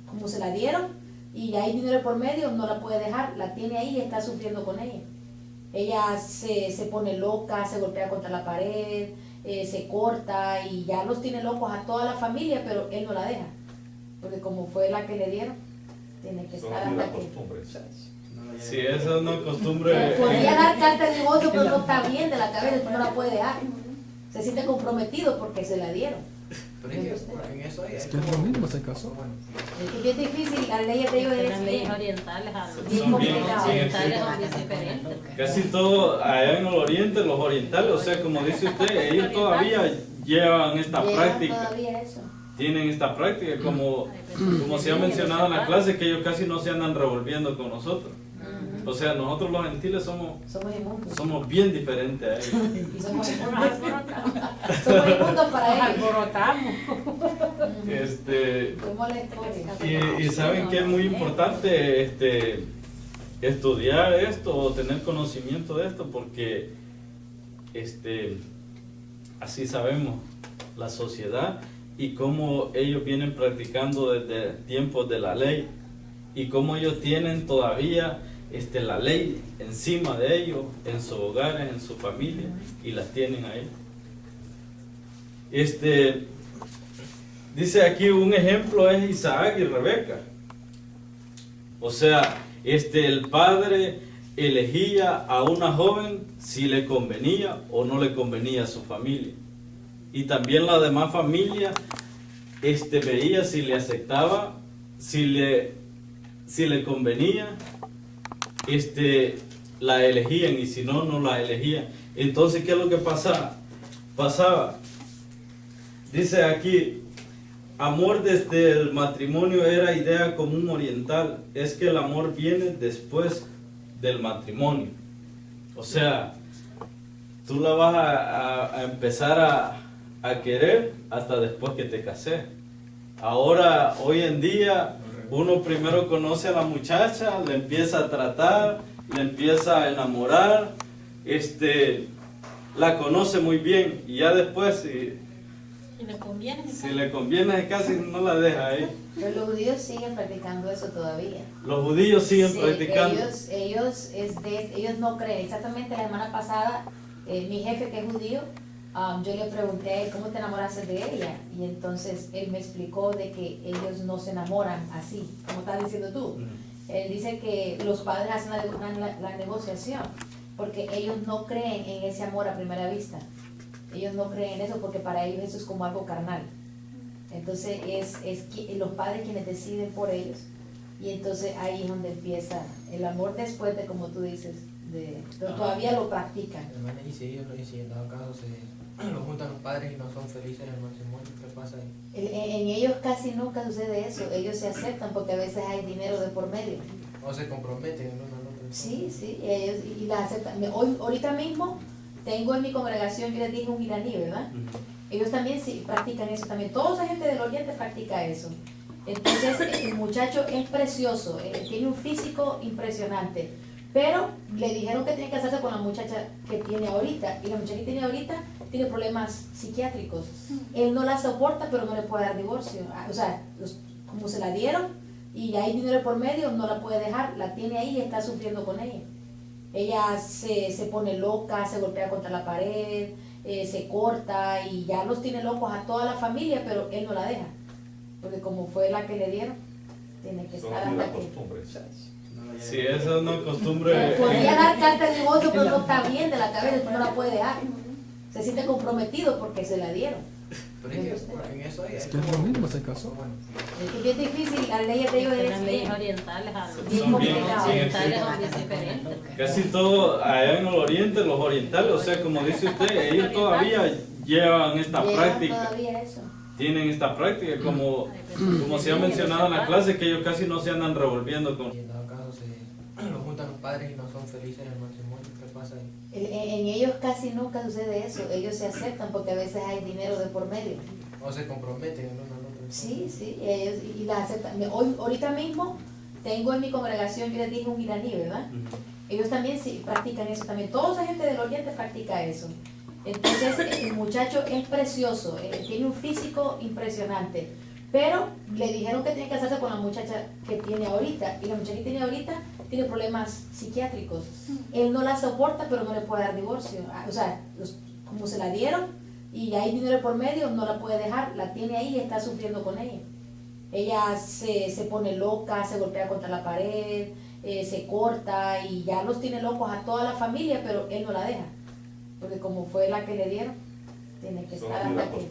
Speaker 3: como se la dieron y hay dinero por medio, no la puede dejar, la tiene ahí y está sufriendo con ella. Ella se pone loca, se golpea contra la pared, se corta, y ya los tiene locos a toda la familia, pero él no la deja, porque como fue la que le dieron, tiene que estar hasta que...
Speaker 1: Si eso no es costumbre.
Speaker 3: Podría dar carta de divorcio, pero no está bien de la cabeza, no la puede dejar. Se siente comprometido porque se la dieron.
Speaker 2: Pero es que en eso
Speaker 8: Es que es lo mismo, se casó.
Speaker 3: Es que es bien difícil, las leyes de ellos
Speaker 5: Las leyes orientales
Speaker 1: Son bien
Speaker 5: orientales son bien diferentes.
Speaker 1: Casi todo allá en el oriente, los orientales, o sea, como dice usted, ellos todavía llevan esta práctica.
Speaker 3: Todavía eso.
Speaker 1: Tienen esta práctica, como se ha mencionado en la clase, que ellos casi no se andan revolviendo con nosotros. O sea, nosotros los gentiles somos bien diferentes a ellos.
Speaker 3: Y somos inmundos para ellos.
Speaker 5: Alborotamos.
Speaker 1: Y saben que es muy importante estudiar esto o tener conocimiento de esto, porque así sabemos la sociedad y cómo ellos vienen practicando desde tiempos de la ley, y cómo ellos tienen todavía la ley encima de ellos, en sus hogares, en su familia, y las tienen ahí. Dice aquí un ejemplo es Isaac y Rebeca. O sea, el padre elegía a una joven si le convenía o no le convenía a su familia. Y también la demás familia veía si le aceptaba, si le convenía, la elegían, y si no, no la elegían. Entonces, ¿qué es lo que pasaba? Dice aquí, amor desde el matrimonio era idea común oriental, es que el amor viene después del matrimonio. O sea, tú la vas a empezar a querer hasta después que te cases. Ahora, hoy en día, uno primero conoce a la muchacha, le empieza a tratar, le empieza a enamorar, la conoce muy bien, y ya después
Speaker 5: Si le conviene.
Speaker 1: Si le conviene, casi no la deja ahí.
Speaker 3: Pero los judíos siguen practicando eso todavía.
Speaker 1: Los judíos siguen
Speaker 3: Sí,
Speaker 1: practicando.
Speaker 3: ellos no creen. Exactamente la semana pasada, mi jefe que es judío, yo le pregunté a él, ¿cómo te enamoraste de ella? Y entonces él me explicó de que ellos no se enamoran así, como estás diciendo tú. Él dice que los padres hacen la negociación, porque ellos no creen en ese amor a primera vista. Ellos no creen en eso porque para ellos eso es como algo carnal. Entonces es los padres quienes deciden por ellos, y entonces ahí es donde empieza el amor después de, como tú dices, pero todavía lo practican.
Speaker 2: Hermana, y si en dado caso se lo juntan los padres y no son felices en el matrimonio, ¿qué pasa ahí?
Speaker 3: En ellos casi nunca sucede eso. Ellos se aceptan porque a veces hay dinero de por medio.
Speaker 2: O se comprometen en uno al otro.
Speaker 3: Sí, ellos y las aceptan. Ahorita mismo tengo en mi congregación, yo les dije, un iraní, ¿verdad? Ellos también sí practican eso también. Toda esa gente del oriente practica eso. Entonces el muchacho es precioso, tiene un físico impresionante, pero le dijeron que tiene que casarse con la muchacha que tiene ahorita, y la muchacha que tiene ahorita tiene problemas psiquiátricos. Él no la soporta, pero no le puede dar divorcio. O sea, como se la dieron y hay dinero por medio, no la puede dejar, la tiene ahí y está sufriendo con ella. Ella se pone loca, se golpea contra la pared, se corta, y ya los tiene locos a toda la familia, pero él no la deja, porque como fue la que le dieron, tiene que estar hasta que...
Speaker 1: Si eso no es costumbre.
Speaker 3: Podría dar carta de divorcio, pero no está bien de la cabeza, no la puede dejar. Se siente comprometido porque se la dieron.
Speaker 2: Pero es que en eso
Speaker 8: Es que es lo mismo, se casó.
Speaker 3: Es que es difícil, las leyes de ellos
Speaker 5: Las leyes orientales
Speaker 1: Son bien
Speaker 5: orientales son bien diferentes.
Speaker 1: Casi todo allá en el oriente, los orientales, o sea, como dice usted, ellos todavía llevan esta práctica.
Speaker 3: Todavía eso.
Speaker 1: Tienen esta práctica, como se ha mencionado en la clase, que ellos casi no se andan revolviendo con...
Speaker 2: Y en dado caso se lo juntan los padres y no son felices en el matrimonio, ¿qué pasa ahí?
Speaker 3: En ellos casi nunca sucede eso. Ellos se aceptan porque a veces hay dinero de por medio.
Speaker 2: O se comprometen en uno al otro.
Speaker 3: Sí, ellos y las aceptan. Ahorita mismo tengo en mi congregación, yo les dije, un iraní, ¿verdad? Ellos también sí practican eso también. Toda esa gente del oriente practica eso. Entonces el muchacho es precioso, tiene un físico impresionante, pero le dijeron que tiene que casarse con la muchacha que tiene ahorita, y la muchacha que tiene ahorita tiene problemas psiquiátricos. Él no la soporta, pero no le puede dar divorcio. O sea, como se la dieron y hay dinero por medio, no la puede dejar, la tiene ahí y está sufriendo con ella. Ella se pone loca, se golpea contra la pared, se corta, y ya los tiene locos a toda la familia, pero él no la deja, porque como fue la que le dieron, tiene que estar hasta que...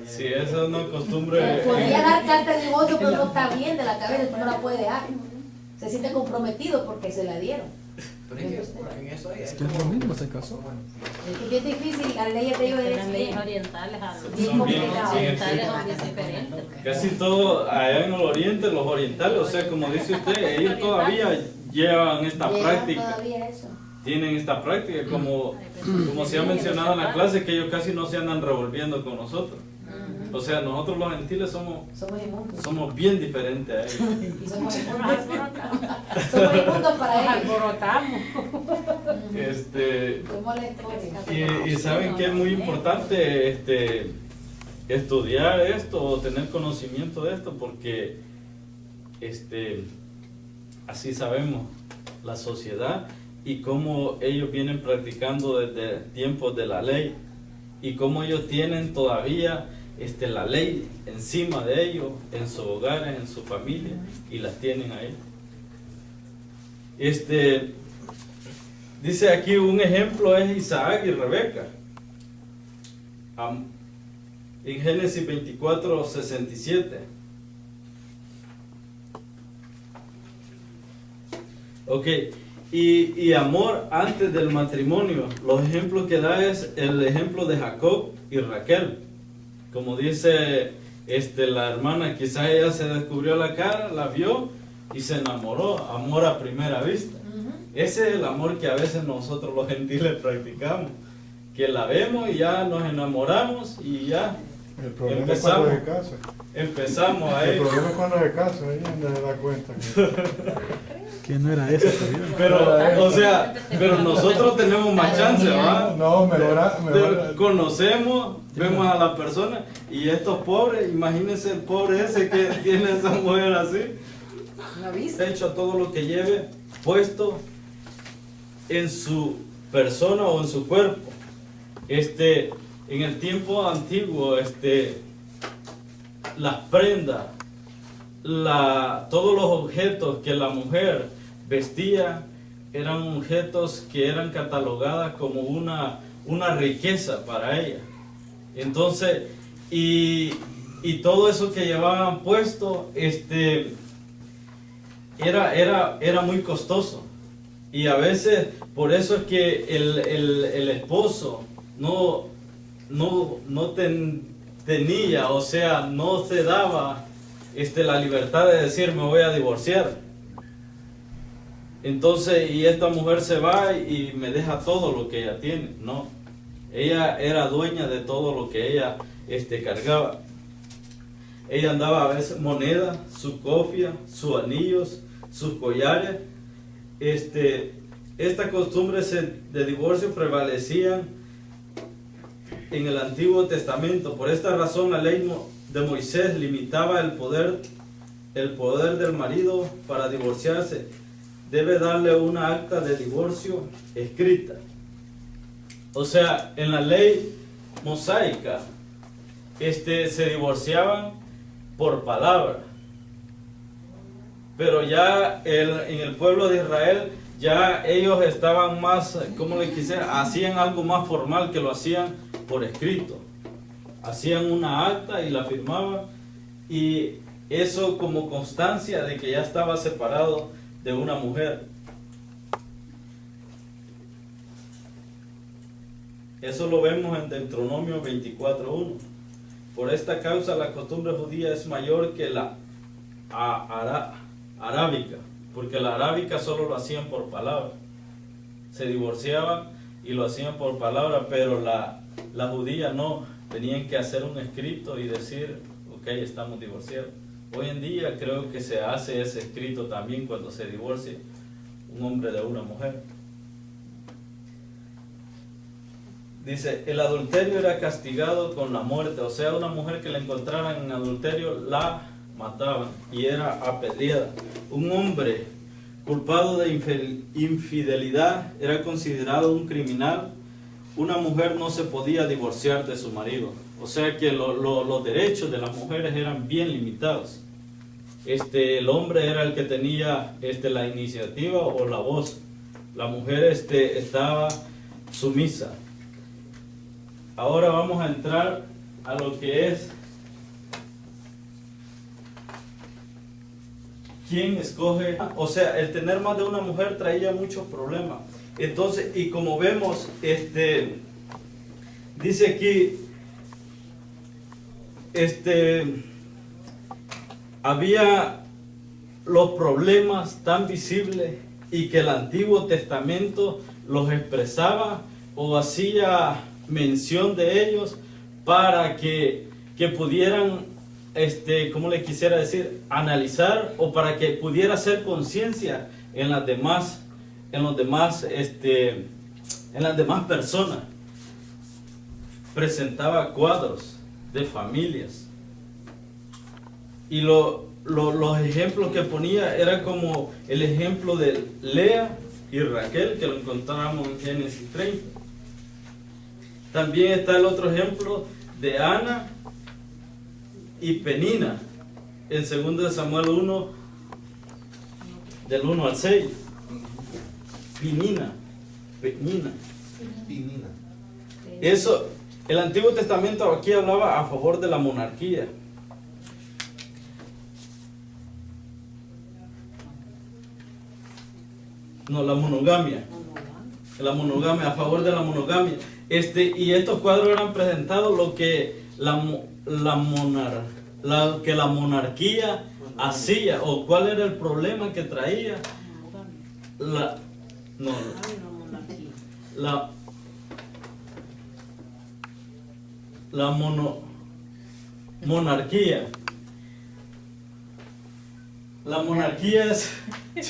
Speaker 1: Si eso no es costumbre.
Speaker 3: Podría dar carta de divorcio, pero no está bien de la cabeza, no la puede dejar. Se siente comprometido porque se la dieron.
Speaker 2: Pero es que en eso
Speaker 8: Es que es lo mismo, se casó.
Speaker 3: Es que es difícil, las leyes de ellos
Speaker 5: Las leyes orientales
Speaker 1: Son bien
Speaker 5: orientales son bien diferentes.
Speaker 1: Casi todo allá en el oriente, los orientales, o sea, como dice usted, ellos todavía llevan esta práctica.
Speaker 3: Todavía eso.
Speaker 1: Tienen esta práctica, como se ha mencionado en la clase, que ellos casi no se andan revolviendo con nosotros. O sea, nosotros los gentiles somos bien diferentes a ellos.
Speaker 3: Y somos inmundos para ellos.
Speaker 5: Alborotamos.
Speaker 1: Y saben que es muy importante estudiar esto o tener conocimiento de esto, porque así sabemos la sociedad y cómo ellos vienen practicando desde tiempos de la ley, y cómo ellos tienen todavía la ley encima de ellos, en sus hogares, en su familia, y las tienen ahí. Dice aquí un ejemplo es Isaac y Rebeca. En Génesis 24:67. Ok, y amor antes del matrimonio. Los ejemplos que da es el ejemplo de Jacob y Raquel. Como dice la hermana, quizá ella se descubrió la cara, la vio y se enamoró, amor a primera vista. Ese es el amor que a veces nosotros los gentiles practicamos, que la vemos y ya nos enamoramos y ya
Speaker 9: el problema es cuando se casa.
Speaker 1: Empezamos ahí.
Speaker 9: El problema es cuando se casa, ahí donde se da cuenta que
Speaker 8: Que no era eso.
Speaker 1: Pero, o sea, pero nosotros tenemos más chance, ¿verdad?
Speaker 9: No, mejor.
Speaker 1: Conocemos, vemos a la persona y estos pobres, imagínense el pobre ese que tiene esa mujer así.
Speaker 3: ¿No viste?
Speaker 1: Hecho todo lo que lleve puesto en su persona o en su cuerpo. En el tiempo antiguo, las prendas, todos los objetos que la mujer vestía eran objetos que eran catalogadas como una riqueza para ella. Entonces, y todo eso que llevaban puesto, era muy costoso. Y a veces, por eso es que el esposo no tenía, o sea, no se daba la libertad de decir me voy a divorciar. Entonces, y esta mujer se va y me deja todo lo que ella tiene. No, ella era dueña de todo lo que ella cargaba. Ella andaba a veces moneda, su cofia, sus anillos, sus collares. Esta costumbre de divorcio prevalecían en el Antiguo Testamento. Por esta razón la ley de Moisés limitaba el poder del marido para divorciarse. Debe darle una acta de divorcio escrita. O sea, en la ley mosaica se divorciaban por palabra. Pero ya en el pueblo de Israel, ya ellos estaban más, como le quisiera, hacían algo más formal, que lo hacían por escrito. Hacían una acta y la firmaban, y eso como constancia de que ya estaba separado de una mujer. Eso lo vemos en Deuteronomio 24:1. Por esta causa la costumbre judía es mayor que la arábica, porque la arábica solo lo hacían por palabra. Se divorciaban y lo hacían por palabra, pero la judía no, tenían que hacer un escrito y decir, ok, estamos divorciados. Hoy en día creo que se hace ese escrito también cuando se divorcia un hombre de una mujer. Dice, el adulterio era castigado con la muerte, o sea, una mujer que la encontraran en adulterio la mataban y era apedreada. Un hombre culpado de infidelidad era considerado un criminal. Una mujer no se podía divorciar de su marido, o sea que los derechos de las mujeres eran bien limitados. El hombre era el que tenía la iniciativa o la voz. La mujer estaba sumisa. Ahora vamos a entrar a lo que es quién escoge. O sea, el tener más de una mujer traía muchos problemas. Entonces, y como vemos, dice aquí, había los problemas tan visibles y que el Antiguo Testamento los expresaba o hacía mención de ellos para que pudieran, ¿cómo le quisiera decir? Analizar, o para que pudiera hacer conciencia en las demás personas. Presentaba cuadros de familias y los ejemplos que ponía era como el ejemplo de Lea y Raquel, que lo encontramos en Génesis 30. También está el otro ejemplo de Ana y Penina en 2 Samuel 1 del 1 al 6. Penina. Eso, el Antiguo Testamento aquí hablaba a favor de la monarquía. No, la monogamia. La monogamia, a favor de la monogamia. Y estos cuadros eran presentados lo que la monarquía hacía, o cuál era el problema que traía monarquía. La monarquía es...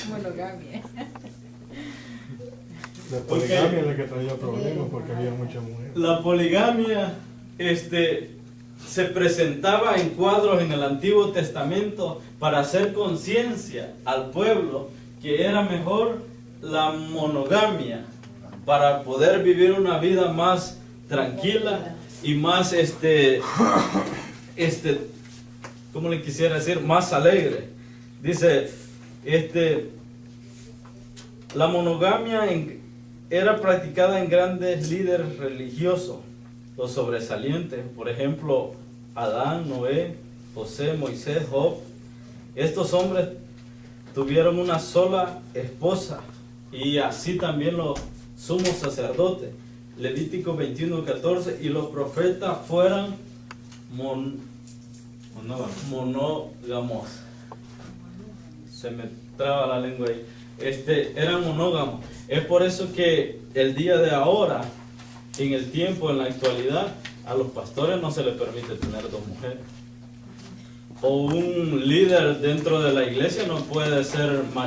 Speaker 5: Monogamia.
Speaker 9: La poligamia es la que traía problemas porque había muchas mujeres.
Speaker 1: La poligamia se presentaba en cuadros en el Antiguo Testamento para hacer conciencia al pueblo que era mejor la monogamia para poder vivir una vida más tranquila y más ¿cómo le quisiera decir? Más alegre. Dice, la monogamia era practicada en grandes líderes religiosos, los sobresalientes, por ejemplo, Adán, Noé, José, Moisés, Job. Estos hombres tuvieron una sola esposa y así también los sumos sacerdotes. Levítico 21:14, y los profetas fueran monógamos. Se me traba la lengua ahí. Eran monógamos. Es por eso que el día de ahora, en el tiempo, en la actualidad, a los pastores no se les permite tener 2 mujeres. O un líder dentro de la iglesia no puede ser marido.